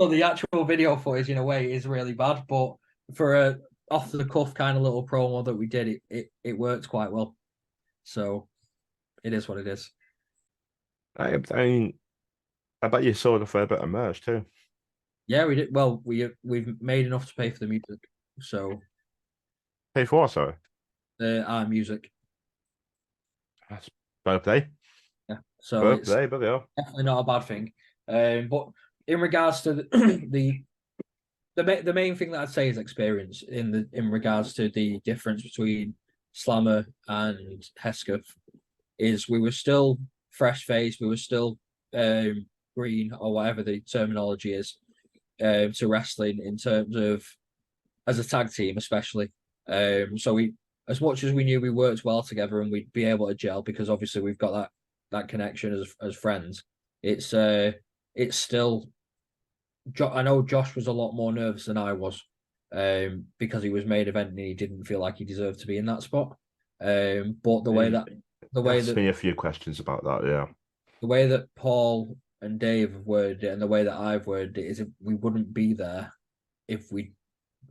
So the actual video footage, in a way, is really bad. But for a off the cuff kind of little promo that we did, it worked quite well. So it is what it is. I mean, I bet you sold a fair bit of merch too. Yeah, we did. Well, we've made enough to pay for the music. So Pay for what, sorry? our music. That's fair play. Yeah. So Fair it's play, but yeah. definitely not a bad thing. But in regards to the main thing that I'd say is experience in regards to the difference between Slammer and Hesketh is we were still fresh faced, we were still green or whatever the terminology is to wrestling in terms of as a tag team, especially. So we, as much as we knew we worked well together and we'd be able to gel because obviously we've got that connection as friends. It's still. I know Josh was a lot more nervous than I was because he was main event and he didn't feel like he deserved to be in that spot. But He the way asked that me a few questions about that, yeah. the way that Paul and Dave have worded it and the way that I've worded it is if we wouldn't be there if we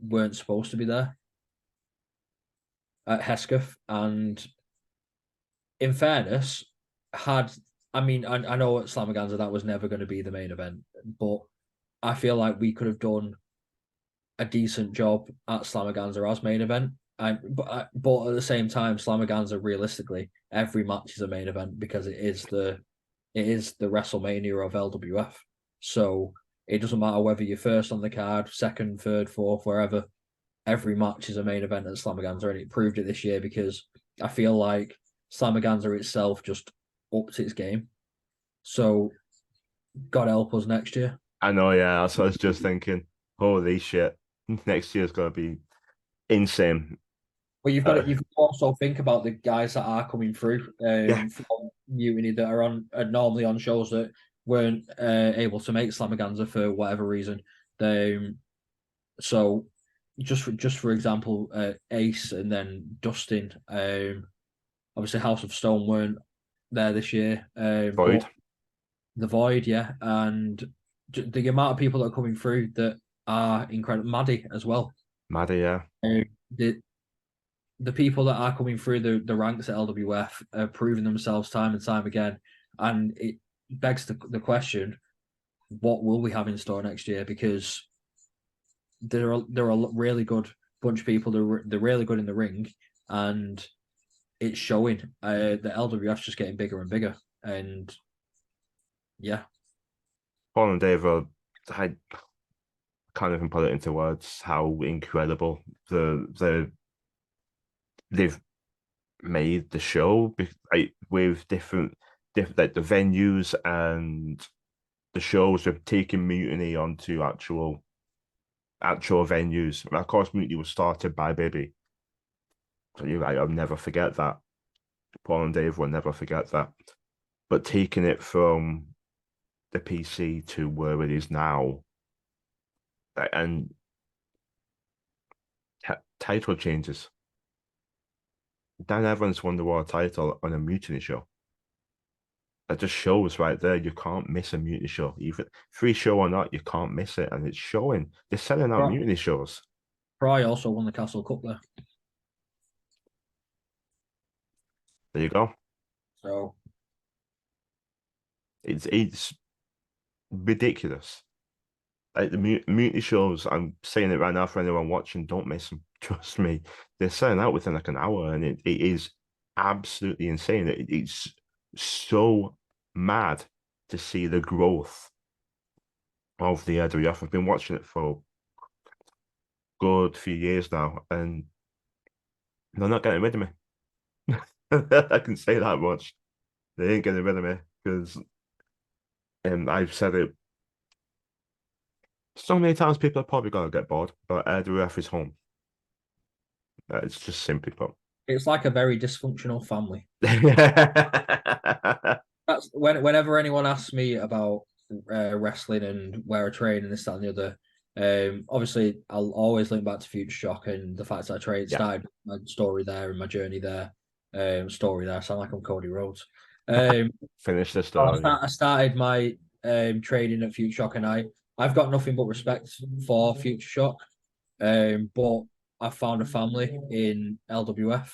weren't supposed to be there at Hesketh. And in fairness, I know at Slamaganza that was never going to be the main event, but I feel like we could have done a decent job at Slamaganza as main event. But at the same time, Slamaganza realistically, every match is a main event because it is the WrestleMania of LWF. So it doesn't matter whether you're first on the card, second, third, fourth, wherever. Every match is a main event at Slamaganza, and it proved it this year because I feel like Slamaganza itself just upped its game. So God help us next year. I know, yeah. That's what I was just thinking. Holy shit. Next year's gonna be insane. But you've got Uh, to you've also think about the guys that are coming through yeah, from Mutiny that are on normally on shows that weren't able to make Slamaganza for whatever reason. So just for example, Ace and then Dustin. Obviously, House of Stone weren't there this year, Void. but the Void, yeah, and the amount of people that are coming through that are incredible. Maddie as well. Maddie, yeah. The the people that are coming through the ranks at LWF are proving themselves time and time again, and it begs the question: what will we have in store next year? Because they're a really good bunch of people. They're really good in the ring, and it's showing. The LWF's just getting bigger and bigger, and yeah, Paul and Dave I can't even put it into words how incredible they've made the show like, with different like the venues and the shows have taken Mutiny onto actual venues. And of course, Mutiny was started by Baby. So I'll never forget that. Paul and Dave will never forget that. But taking it from the PC to where it is now, and title changes. Dan Evans won the world title on a Mutiny show. That just shows right there you can't miss a Mutiny show. Even free show or not, you can't miss it. And it's showing. They're selling out Mutiny shows. Fry also won the Castle Cup there. There you go. So It's ridiculous. Like the Mutiny shows, I'm saying it right now for anyone watching, don't miss them. Trust me. They're selling out within like an hour, and it is absolutely insane. It's so mad to see the growth of the WWF. I've been watching it for a good few years now, and they're not getting rid of me. I can say that much. They ain't getting rid of me because I've said it so many times. People are probably gonna get bored, but WWF is home. It's just simply put. it's like a very dysfunctional family. Yeah, That's whenever anyone asks me about wrestling and where I train and this, that, and the other. Obviously, I'll always link back to Future Shock and the fact that I started my story there and my journey there. Story there. I sound like I'm Cody Rhodes. finish the story. I started my training at Future Shock, and I've got nothing but respect for Future Shock. But I found a family in LWF,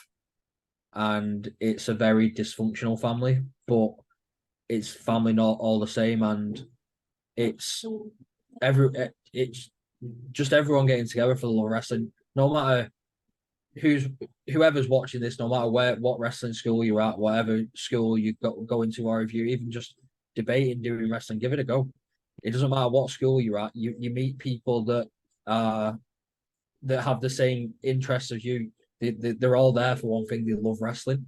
and it's a very dysfunctional family, but it's family not all the same, and it's it's just everyone getting together for the love of wrestling. No matter whoever's watching this, no matter what wrestling school you're at, whatever school you go into, or if you're even just debating doing wrestling, give it a go. It doesn't matter what school you're at. You meet people that have the same interests as you. They're all there for one thing. They love wrestling.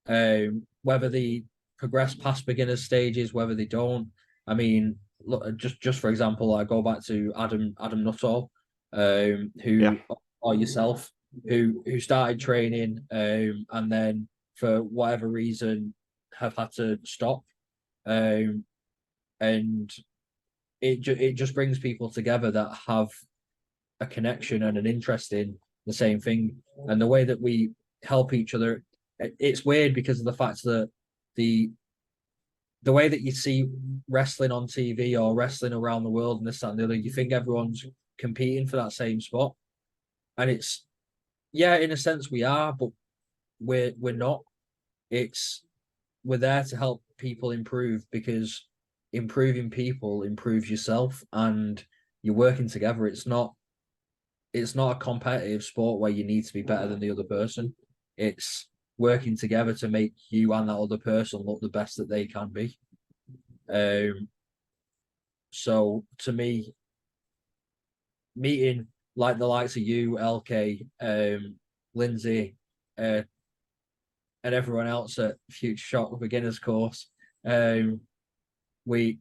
Whether they progress past beginner stages, whether they don't. I mean, look, just for example, I go back to Adam Nuttall, who or yourself, who started training, and then for whatever reason have had to stop, and it just brings people together that have a connection and an interest in the same thing, and the way that we help each other. It's weird because of the fact that the way that you see wrestling on TV or wrestling around the world and this that, and the other, you think everyone's competing for that same spot, and it's yeah, in a sense we are, but we're not. It's we're there to help people improve because improving people improves yourself, and you're working together. It's not it's not a competitive sport where you need to be better than the other person. It's working together to make you and that other person look the best that they can be. So to me, meeting like the likes of you, LK, Lindsay, uh, and everyone else at Future Shot Beginners course, um, we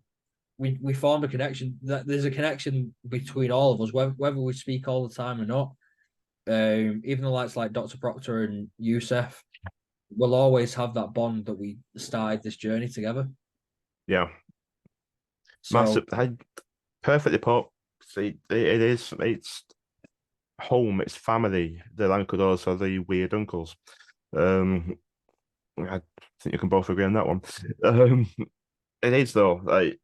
we formed a connection. That there's a connection between all of us, whether we speak all the time or not. Even the likes like Dr. Proctor and Youssef, we'll always have that bond that we started this journey together. Yeah, So massive. Perfectly put. See, it is. It's home. It's family. The Lancadors are the weird uncles. Um, I think you can both agree on that one. Um, it is though. Like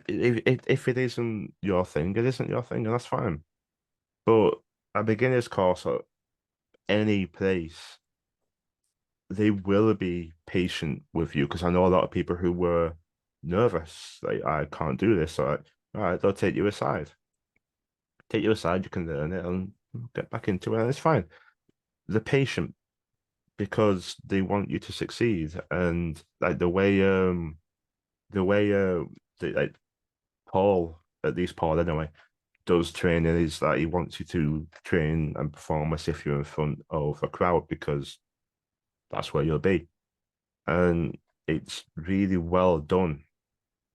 if it isn't your thing, it isn't your thing, and that's fine. But a beginner's course at any place, they will be patient with you because I know a lot of people who were nervous, like I can't do this. So, all right, they'll take you aside. Take you aside, you can learn it and get back into it, and it's fine. They're patient because they want you to succeed, and like the way like Paul, at least Paul anyway, does training is that he wants you to train and perform as if you're in front of a crowd because that's where you'll be. And it's really well done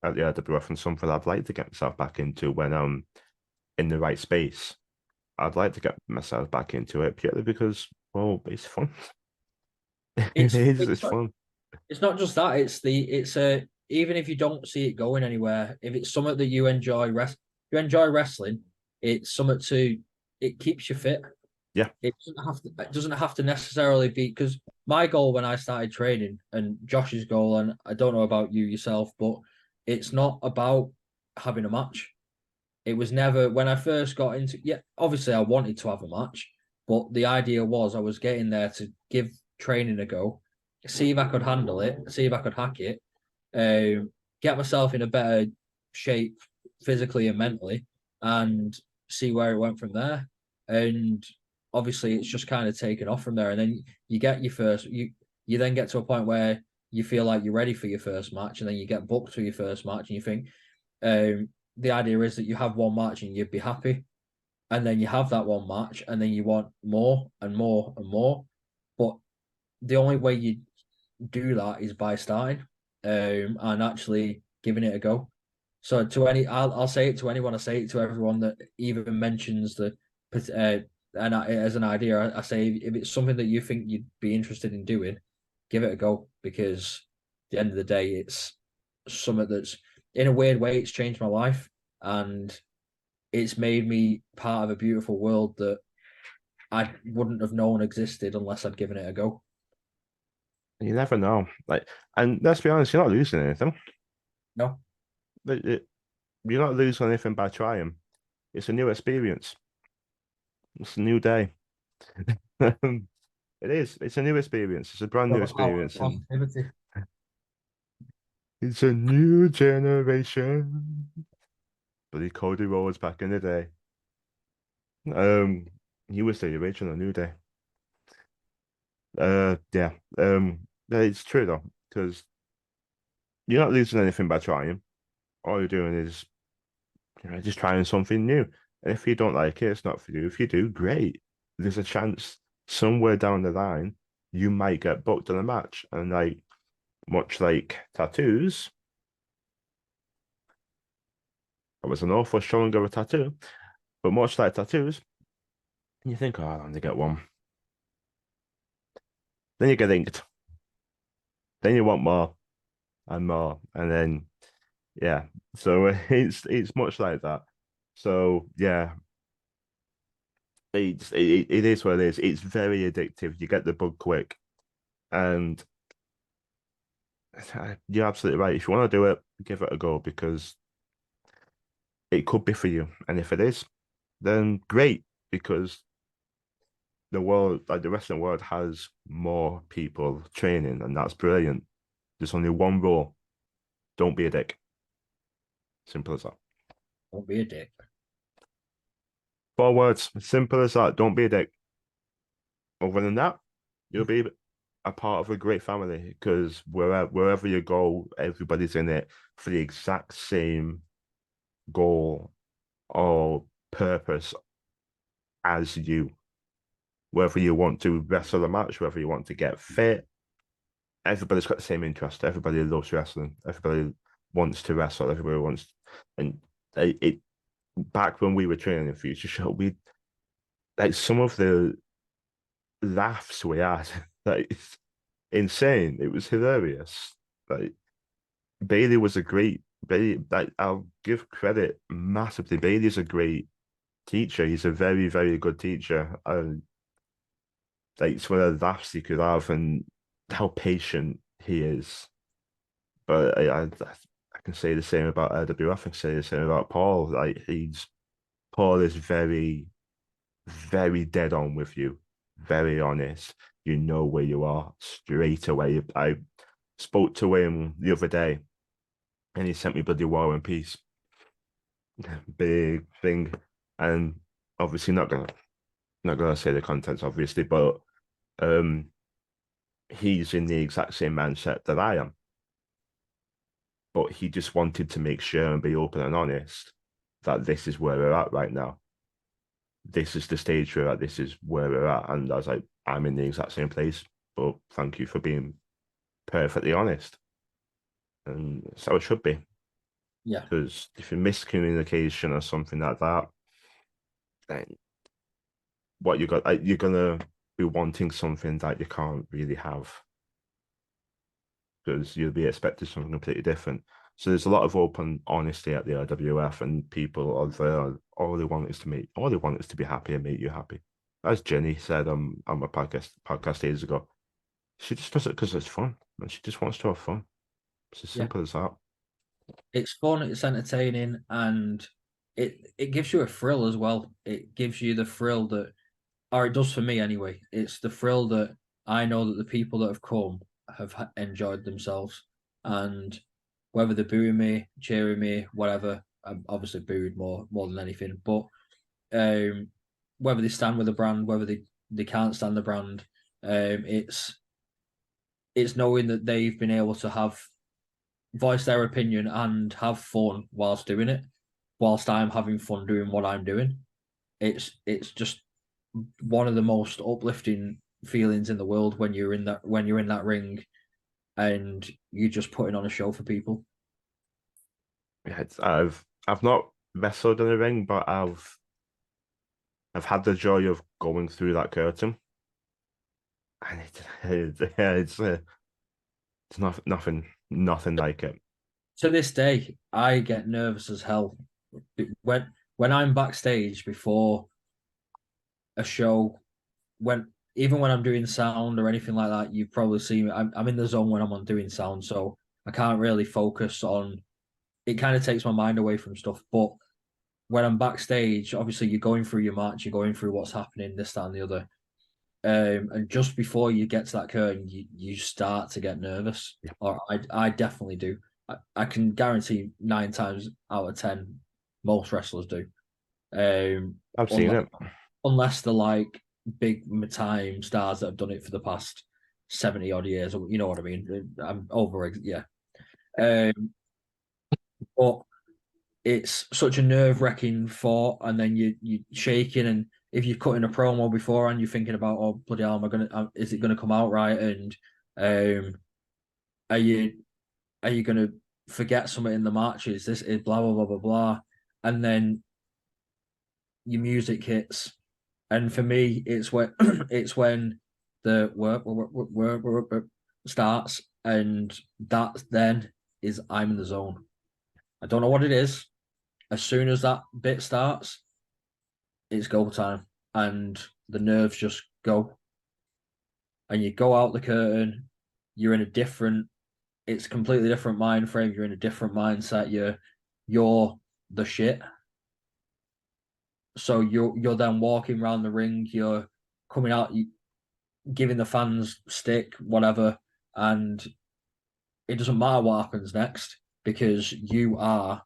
at the AWF and something I'd like to get myself back into when I'm in the right space. I'd like to get myself back into it purely because, well, it's fun. It it's is, it's it's not fun. it's not just that. It's a even if you don't see it going anywhere, if it's something that you enjoy wrestling, it's something to it keeps you fit. Yeah, It doesn't have to necessarily be because my goal when I started training and Josh's goal, and I don't know about you yourself, but it's not about having a match. It was never when I first got into yeah, obviously I wanted to have a match, but the idea was I was getting there to give training a go, see if I could handle it, see if I could hack it, get myself in a better shape physically and mentally, and see where it went from there. And obviously, it's just kind of taken off from there. And then you get your first, you then get to a point where you feel like you're ready for your first match, and then you get booked for your first match, and you think the idea is that you have one match and you'd be happy, and then you have that one match, and then you want more and more and more. But the only way you do that is by starting and actually giving it a go. So I'll say it to anyone. I say it to everyone that even mentions the and as an idea. I say if it's something that you think you'd be interested in doing, give it a go because at the end of the day, it's something that's in a weird way it's changed my life and it's made me part of a beautiful world that I wouldn't have known existed unless I'd given it a go. you never know. Like, and let's be honest, you're not losing anything. No, You're not losing anything by trying. It's a new experience. It's a new day. It is. It's a new experience. It's a brand new got the power of experience, and positivity. it's a new generation. Bloody Cody Rhodes back in the day. Um, he was the original New Day. Yeah. Yeah, it's true though, because you're not losing anything by trying. All you're doing is just trying something new. And if you don't like it, it's not for you. If you do, great. There's a chance somewhere down the line you might get booked on a match. And like much like tattoos, I was an awful showing of a tattoo, but much like tattoos, you think, oh, I'll only get one. Then you get inked. Then you want more and more. And then yeah. So it's much like that. So yeah, it is what it is. It's very addictive. You get the bug quick. And you're absolutely right. If you want to do it, give it a go because it could be for you. And if it is, then great, because the world, like the wrestling world, has more people training, and that's brilliant. There's only one rule: don't be a dick. Simple as that. Don't be a dick. 4 words, simple as that. Don't be a dick. Other than that, you'll be a part of a great family because wherever you go, everybody's in it for the exact same goal or purpose as you. Whether you want to wrestle a match, whether you want to get fit, everybody's got the same interest. Everybody loves wrestling. Everybody wants to wrestle. Everybody wants, and it back when we were training in Future Show, we like some of the laughs we had, like it's insane. It was hilarious. Like Bailey was a great Bailey. Like I'll give credit massively. Bailey's a great teacher. He's a very, very good teacher. And like it's one of the laughs you could have and how patient he is. But I can say the same about LWF. I can say the same about Paul. Like Paul is very, very dead on with you, very honest. You know where you are straight away. I spoke to him the other day, and he sent me bloody War and Peace, big thing, and obviously not gonna say the contents, obviously, but um, he's in the exact same mindset that I am. But he just wanted to make sure and be open and honest that this is where we're at right now. This is the stage we're at. This is where we're at. And I was like, I'm in the exact same place. But thank you for being perfectly honest. And so it should be. Yeah. Because if you miscommunication or something like that, then what you got, you're gonna be wanting something that you can't really have because you'll be expected something completely different. So there's a lot of open honesty at the RWF, and people are there. All they want is to meet. All they want is to be happy and make you happy. As Jenny said on my podcast days ago, she just does it because it's fun, and she just wants to have fun. It's as Yeah. simple as that. It's fun, it's entertaining, and it gives you a thrill as well. It gives you the thrill that, or it does for me anyway. It's the thrill that I know that the people that have come have enjoyed themselves, and whether they're booing me, cheering me, whatever. I'm obviously booed more than anything, but whether they stand with the brand, whether they can't stand the brand, it's knowing that they've been able to have voice their opinion and have fun whilst doing it, whilst I'm having fun doing what I'm doing. It's just one of the most uplifting feelings in the world when you're in that ring and you're just putting on a show for people. Yeah, I've not wrestled in a ring, but I've had the joy of going through that curtain, and yeah, it's nothing like it. To this day, I get nervous as hell when I'm backstage before a show. When even when I'm doing sound or anything like that, you probably see me. I'm in the zone when I'm on doing sound, so I can't really focus on. It kind of takes my mind away from stuff. But when I'm backstage, obviously you're going through your match, you're going through what's happening, this, that, and the other. And just before you get to that curtain, you start to get nervous, Yeah, or I definitely do. I can guarantee 9 times out of 10, most wrestlers do. I've seen Unless it. unless they're like big time stars that have done it for the past 70 odd years, or you know what I mean. I'm over, yeah. Um, but it's such a nerve-wracking thought, and then you shaking, and if you're cutting a promo before and you're thinking about, oh bloody hell, am I gonna is it gonna come out right, and um are you gonna forget something in the match, is this is blah blah blah blah blah, and then your music hits, and for me it's when it's when the work starts, and that then is I'm in the zone. I don't know what it is. As soon as that bit starts, it's go time, and the nerves just go, and you go out the curtain. You're in a different. It's a completely different mind frame. You're in a different mindset. You're the shit. So you're then walking around the ring. You're coming out, giving the fans stick, whatever, and it doesn't matter what happens next because you are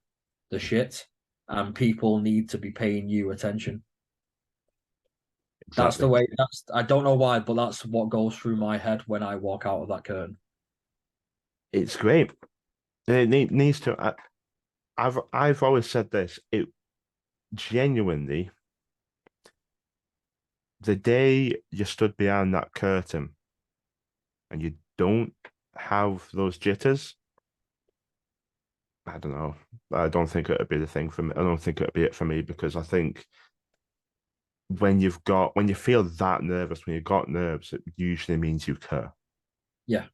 the shit, and people need to be paying you attention. That's the exactly. way. I don't know why, but that's what goes through my head when I walk out of that curtain. It's great. It needs to. I've always said this. It genuinely, the day you stood behind that curtain and you don't have those jitters, I don't know. I don't think it'd be the thing for me. I don't think it'd be it for me because I think when you feel that nervous, when you've got nerves, it usually means you care. Yeah,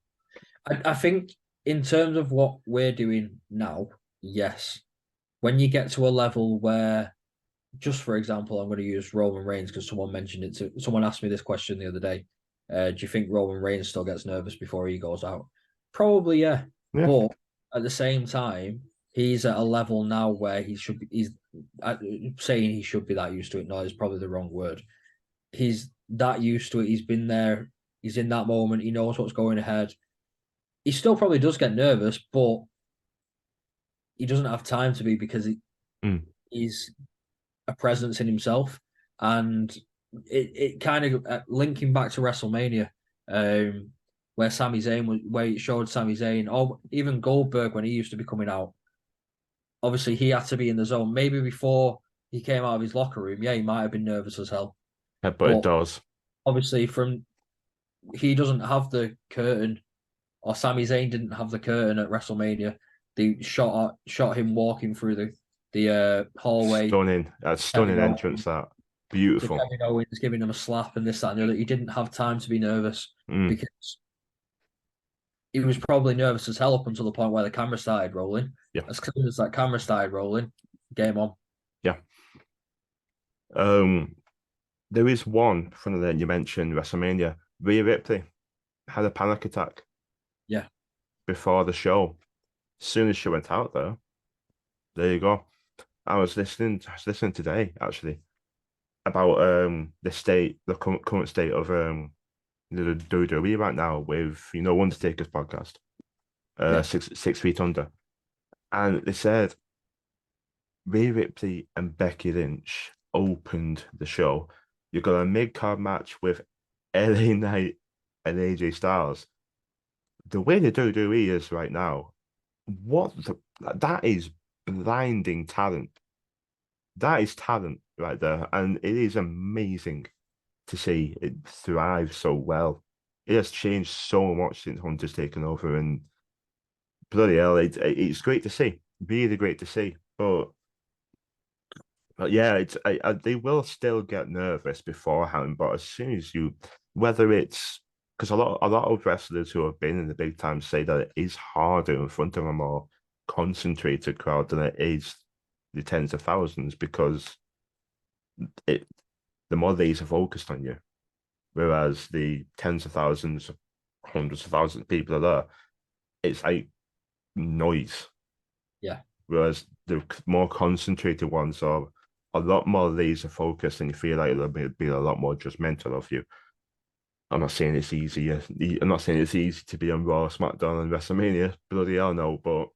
I think in terms of what we're doing now, yes. When you get to a level where, just for example, I'm going to use Roman Reigns because someone mentioned it. Someone asked me this question the other day. Do you think Roman Reigns still gets nervous before he goes out? Probably, yeah. Yeah, But at the same time, he's at a level now where he should be. He's saying he should be that used to it. No, is probably the wrong word. He's that used to it. He's been there. He's in that moment. He knows what's going ahead. He still probably does get nervous, but he doesn't have time to be because mm. he's a presence in himself. And it kind of linking back to WrestleMania, where Sami Zayn was, where it showed Sami Zayn, or even Goldberg when he used to be coming out. Obviously, he had to be in the zone. Maybe before he came out of his locker room, yeah, he might have been nervous as hell. Yeah, but it But does. obviously, from he doesn't have the curtain, or Sami Zayn didn't have the curtain at WrestleMania. They shot him walking through the hallway. Stunning. That's stunning Kevin entrance. Owens That to beautiful. Kevin Owens giving him a slap and this, that, and the other. He didn't have time to be nervous Mm. because he was probably nervous as hell up until the point where the camera started rolling. Yeah, As soon as that camera started rolling, game on. yeah. Um, there is one from that you mentioned WrestleMania. Rhea Ripley had a panic attack Yeah, before the show. As soon as she went out, though, there you go. I was listening today actually about the current state of the WWE right now with Undertaker's podcast, yeah, 6 feet under, and they said Rhea Ripley and Becky Lynch opened the show. You've got a mid card match with LA Knight and AJ Styles. The way the WWE is right now, that is blinding talent. That is talent right there, and it is amazing to see it thrive so well. It has changed so much since Hunter's taken over, and bloody hell, it's great to see, really great to see. But yeah, they will still get nervous beforehand, but as soon as whether it's because a lot of wrestlers who have been in the big time say that it is harder in front of a more concentrated crowd than it is the tens of thousands because it the more these are focused on you, whereas the tens of thousands, hundreds of thousands of people are there, it's like noise. yeah, Whereas the more concentrated ones are a lot more laser focused, and you feel like they'll be a lot more judgmental of you. I'm not saying it's easier. I'm not saying it's easy to be on Raw, SmackDown, and WrestleMania. Bloody hell, no. But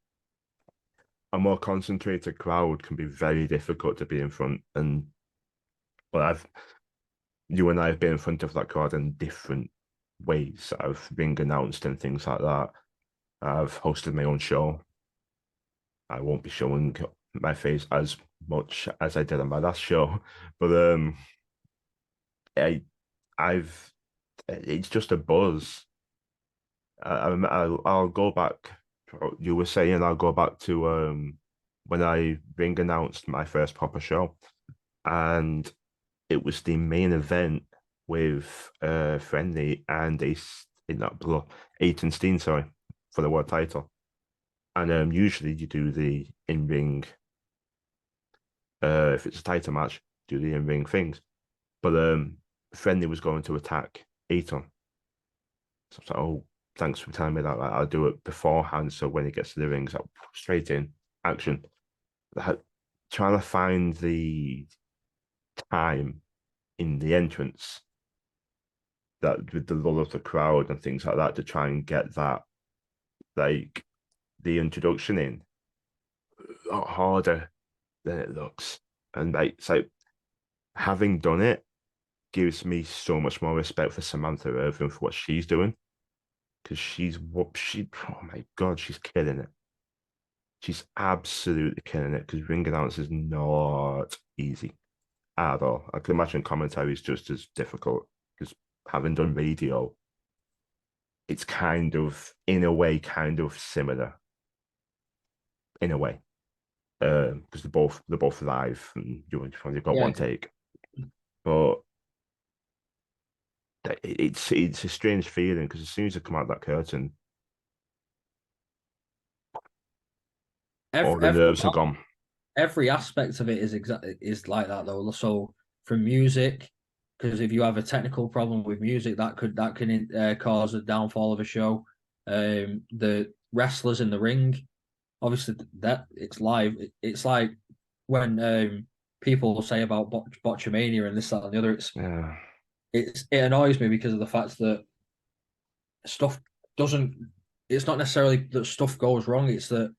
a more concentrated crowd can be very difficult to be in front. And but you and I have been in front of that crowd in different ways. I've been announced and things like that. I've hosted my own show. I won't be showing my face as much as I did on my last show, but I, I've it's just a buzz. I'll go back. You were saying I'll go back to when I ring announced my first proper show, and it was the main event with Friendly and a in that below Aiton Steen, sorry, for the world title. And usually you do the in ring if it's a title match, do the in ring things. But Friendly was going to attack Aiton. So I was like, oh, thanks for telling me that. I'll do it beforehand. So when he gets to the rings, I'll straight in action. Trying to find the time in the entrance that with the lull of the crowd and things like that to try and get that like the introduction in a lot harder than it looks. And like it's like having done it, gives me so much more respect for Samantha Irvin for what she's doing because oh my god, she's killing it. She's absolutely killing it because ring announce is not easy at all. I can imagine commentary is just as difficult because having done radio, it's kind of in a way kind of similar in a way because they're both live and you've got Yeah, one take, but it's a strange feeling because as soon as you come out that curtain, all every the every nerves are gone. every aspect of it is like that though. So from music, because if you have a technical problem with music, that can cause a downfall of a show. The wrestlers in the ring, obviously that it's live. It's like when people say about botchamania and this, that, and the other. Yeah, It annoys me because of the fact that stuff doesn't. It's not necessarily that stuff goes wrong. It's that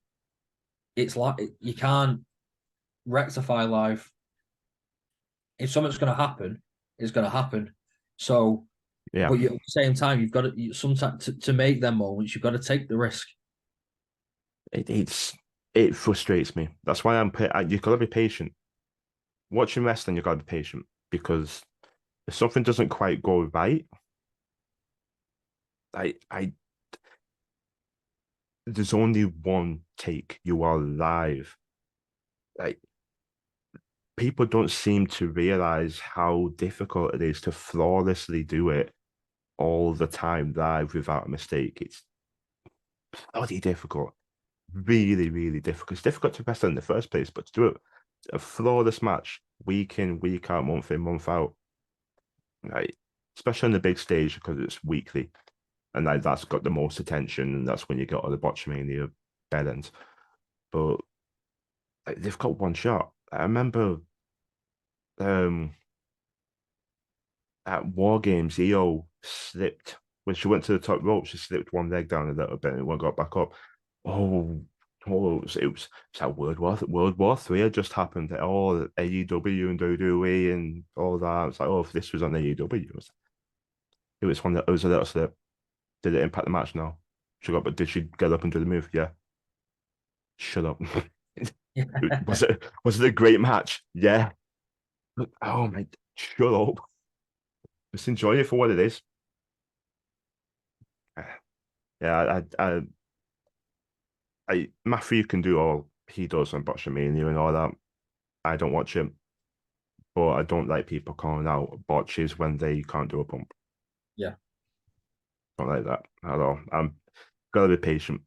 it's like you can't rectify life. If something's going to happen, it's going to happen. So, yeah. but at the same time, you've got to sometimes to make them moments. You've got to take the risk. It frustrates me. That's why you've got to be patient. Watching wrestling, you've got to be patient because if something doesn't quite go right, I there's only one take. You are live. Like people don't seem to realize how difficult it is to flawlessly do it all the time live without a mistake. It's bloody difficult. Really, really difficult. It's difficult to wrestle in the first place, but to do it a flawless match week in, week out, month in, month out, right? Especially on the big stage because it's weekly, and that's got the most attention, and that's when you get all the botchamania bed ends. But they've got one shot. I remember um, at War Games, EO slipped when she went to the top rope. She slipped one leg down a little bit and one got back up. Oh, it's like World War III had just happened. All AEW and WWE and all that. It's like, oh, if this was on AEW, it was one that it was a little slip. Did it impact the match? No. But did she get up and do the move? Yeah. Shut up. Was it a great match? Yeah. Oh my, shut up. Just enjoy it for what it is. Yeah, Matthew can do all he does on Botchamania and all that. I don't watch him, but I don't like people calling out botches when they can't do a bump. Yeah, Don't like that at all. I'm gotta be patient,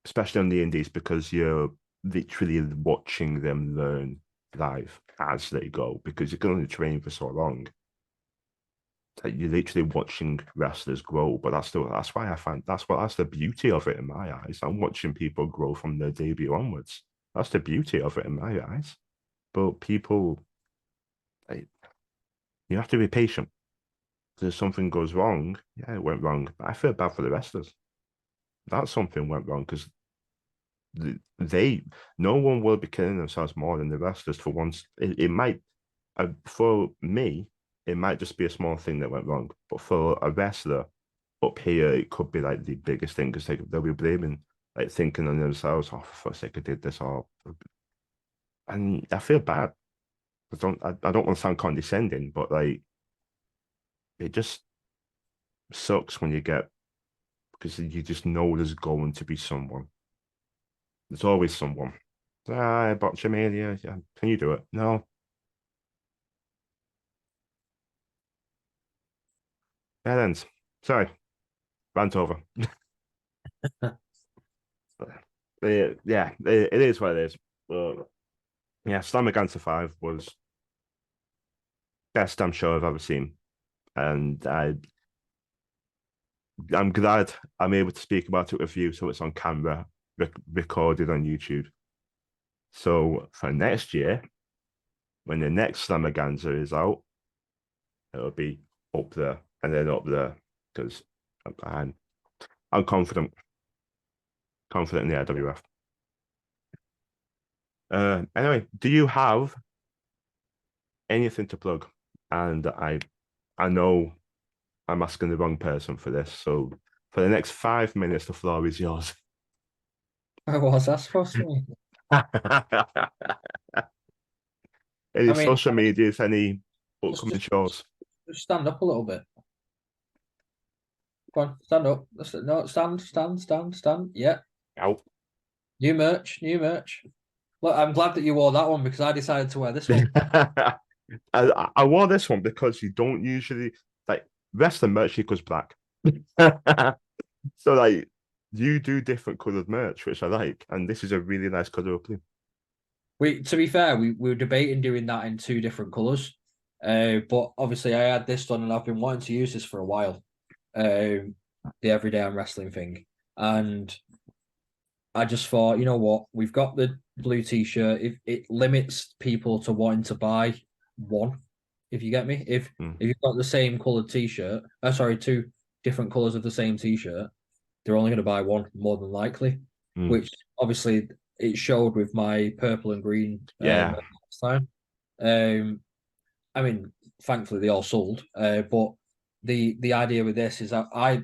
especially on the indies, because you're literally watching them learn live as they go, because you can only train for so long. Like you're literally watching wrestlers grow, but that's why I find that's the beauty of it in my eyes. I'm watching people grow from their debut onwards. That's the beauty of it in my eyes. But people, like, you have to be patient. If something goes wrong, yeah, it went wrong. But I feel bad for the wrestlers. That something went wrong because they, no one will be killing themselves more than the wrestlers for once. It might, for me, it might just be a small thing that went wrong. But for a wrestler up here, it could be like the biggest thing because they'll be blaming, like thinking on themselves, oh, for fuck's sake, I did this, or and I feel bad. I don't want to sound condescending, but like it just sucks when you get because you just know there's going to be someone. There's always someone. Botchamania, yeah. Can you do it? No. Dead ends. Sorry, rant over. Yeah, it is what it is. But yeah, Slammiganza 5 was best damn show I've ever seen. And I'm glad I'm able to speak about it with you so it's on camera, recorded on YouTube. So for next year, when the next Slammiganza is out, it'll be up there and then up there because I'm I'm confident in the RWF. Anyway, do you have anything to plug? And I I know I'm asking the wrong person for this. So for the next 5 minutes, the floor is yours. What's that supposed to mean? Any I mean, social medias, any just, upcoming just, shows? just stand up a little bit. Go on, stand up. No, stand. Yeah, Out. new merch, new merch. Look, I'm glad that you wore that one because I decided to wear this one. I wore this one because you don't usually like wrestling merch equals black. So like you do different colored merch, which I like, and this is a really nice color blue. To be fair, we were debating doing that in two different colours. But obviously I had this done and I've been wanting to use this for a while. The everyday I'm wrestling thing. And I just thought, you know what, we've got the blue t-shirt. If it limits people to wanting to buy one, if you get me. If you've got the same coloured t-shirt, sorry, two different colours of the same t-shirt, they're only going to buy one more than likely, which obviously it showed with my purple and green Yeah. last time. I mean, thankfully they all sold. But the idea with this is that I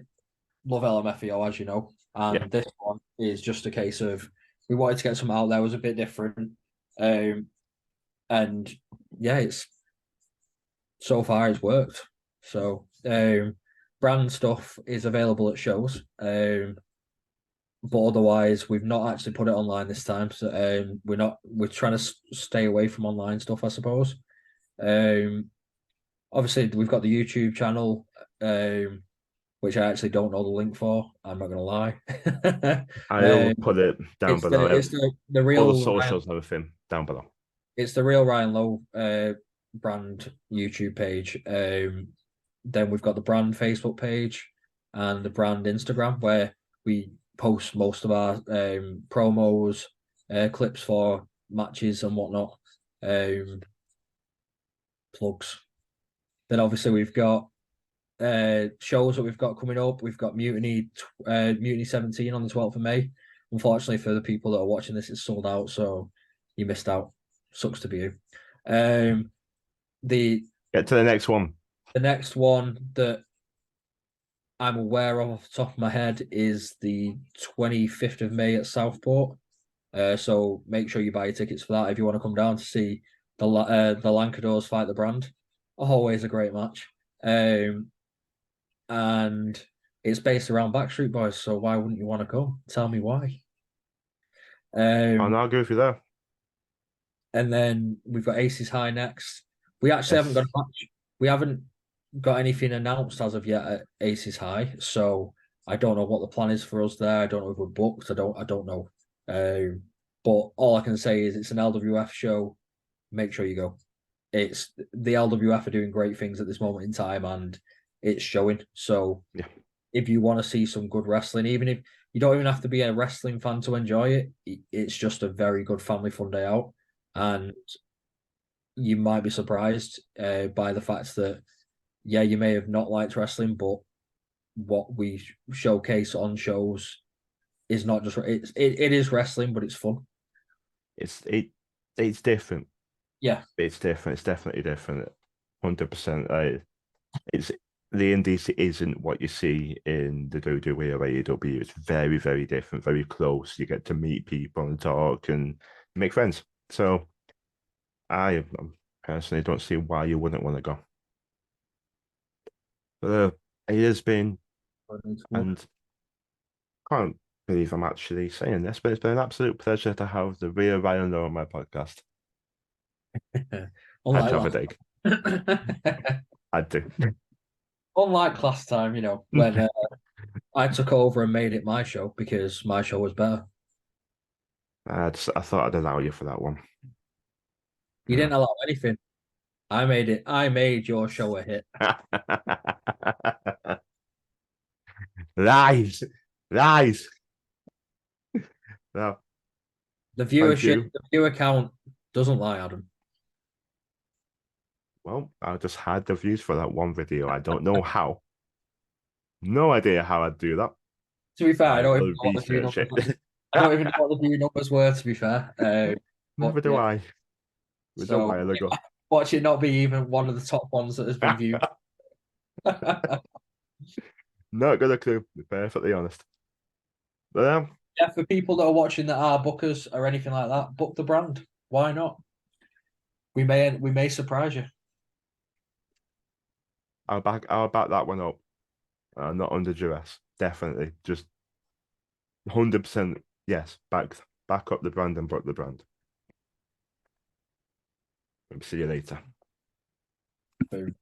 love LMFAO, as you know, and Yeah. this one is just a case of we wanted to get something out there that was a bit different. And yeah, it's so far it's worked. So brand stuff is available at shows. But otherwise, we've not actually put it online this time. So we're trying to stay away from online stuff, I suppose. Obviously, we've got the YouTube channel, which I actually don't know the link for. I'm not gonna lie. I'll put it down It's below. the All the real socials and everything down below. it's the real Ryan Lowe brand YouTube page. Then we've got the brand Facebook page and the brand Instagram where we post most of our promos, clips for matches and whatnot, plugs. Then obviously we've got shows that we've got coming up. We've got Mutiny 17 on the 12th of May. Unfortunately for the people that are watching this, it's sold out, so you missed out. Sucks to be you. The Get to the next one. The next one that I'm aware of off the top of my head is the 25th of May at Southport. So make sure you buy your tickets for that if you want to come down to see the Lancadors fight the brand. Always a great match. And it's based around Backstreet Boys, so why wouldn't you want to come? Tell me why. I'll now go through there. And then we've got Aces High next. We actually haven't got a match. We haven't got anything announced as of yet at Aces High, so I don't know what the plan is for us there. I don't know if we're booked. I don't know. But all I can say is it's an LWF show. Make sure you go. It's the LWF are doing great things at this moment in time, and it's showing. So yeah, if you want to see some good wrestling, even if you don't even have to be a wrestling fan to enjoy it, it's just a very good family fun day out. And you might be surprised by the fact that, yeah, you may have not liked wrestling, but what we showcase on shows is not just it is wrestling, but it's fun. It's different. Yeah, it's different. It's definitely different. 100%. It's the indies isn't what you see in the WWE or AEW. It's very, very different, very close. You get to meet people and talk and make friends. So I personally don't see why you wouldn't want to go. But it has been, and I can't believe I'm actually saying this, but it's been an absolute pleasure to have the real Ryan Lowe on my podcast. I'd have a dig. I'd do. Unlike last time, when I took over and made it my show because my show was better. I thought I'd allow you for that one. You didn't allow anything. I made it. I made your show a hit. Lies. No. The viewership, the viewer count doesn't lie, Adam. Well, I just had the views for that one video. I don't know how. No idea how I'd do that. To be fair, I don't even know what the view numbers. I don't even know what the view numbers were. To be fair, neither do I. It was a while ago. Watch it not be even one of the top ones that has been viewed. Not got a clue, to be perfectly honest. But Yeah, for people that are watching that are bookers or anything like that, book the brand. Why not? We may surprise you. I'll back that one up. Not under duress. Definitely. Just 100% yes. Back up the brand and book the brand. See you later. Boom.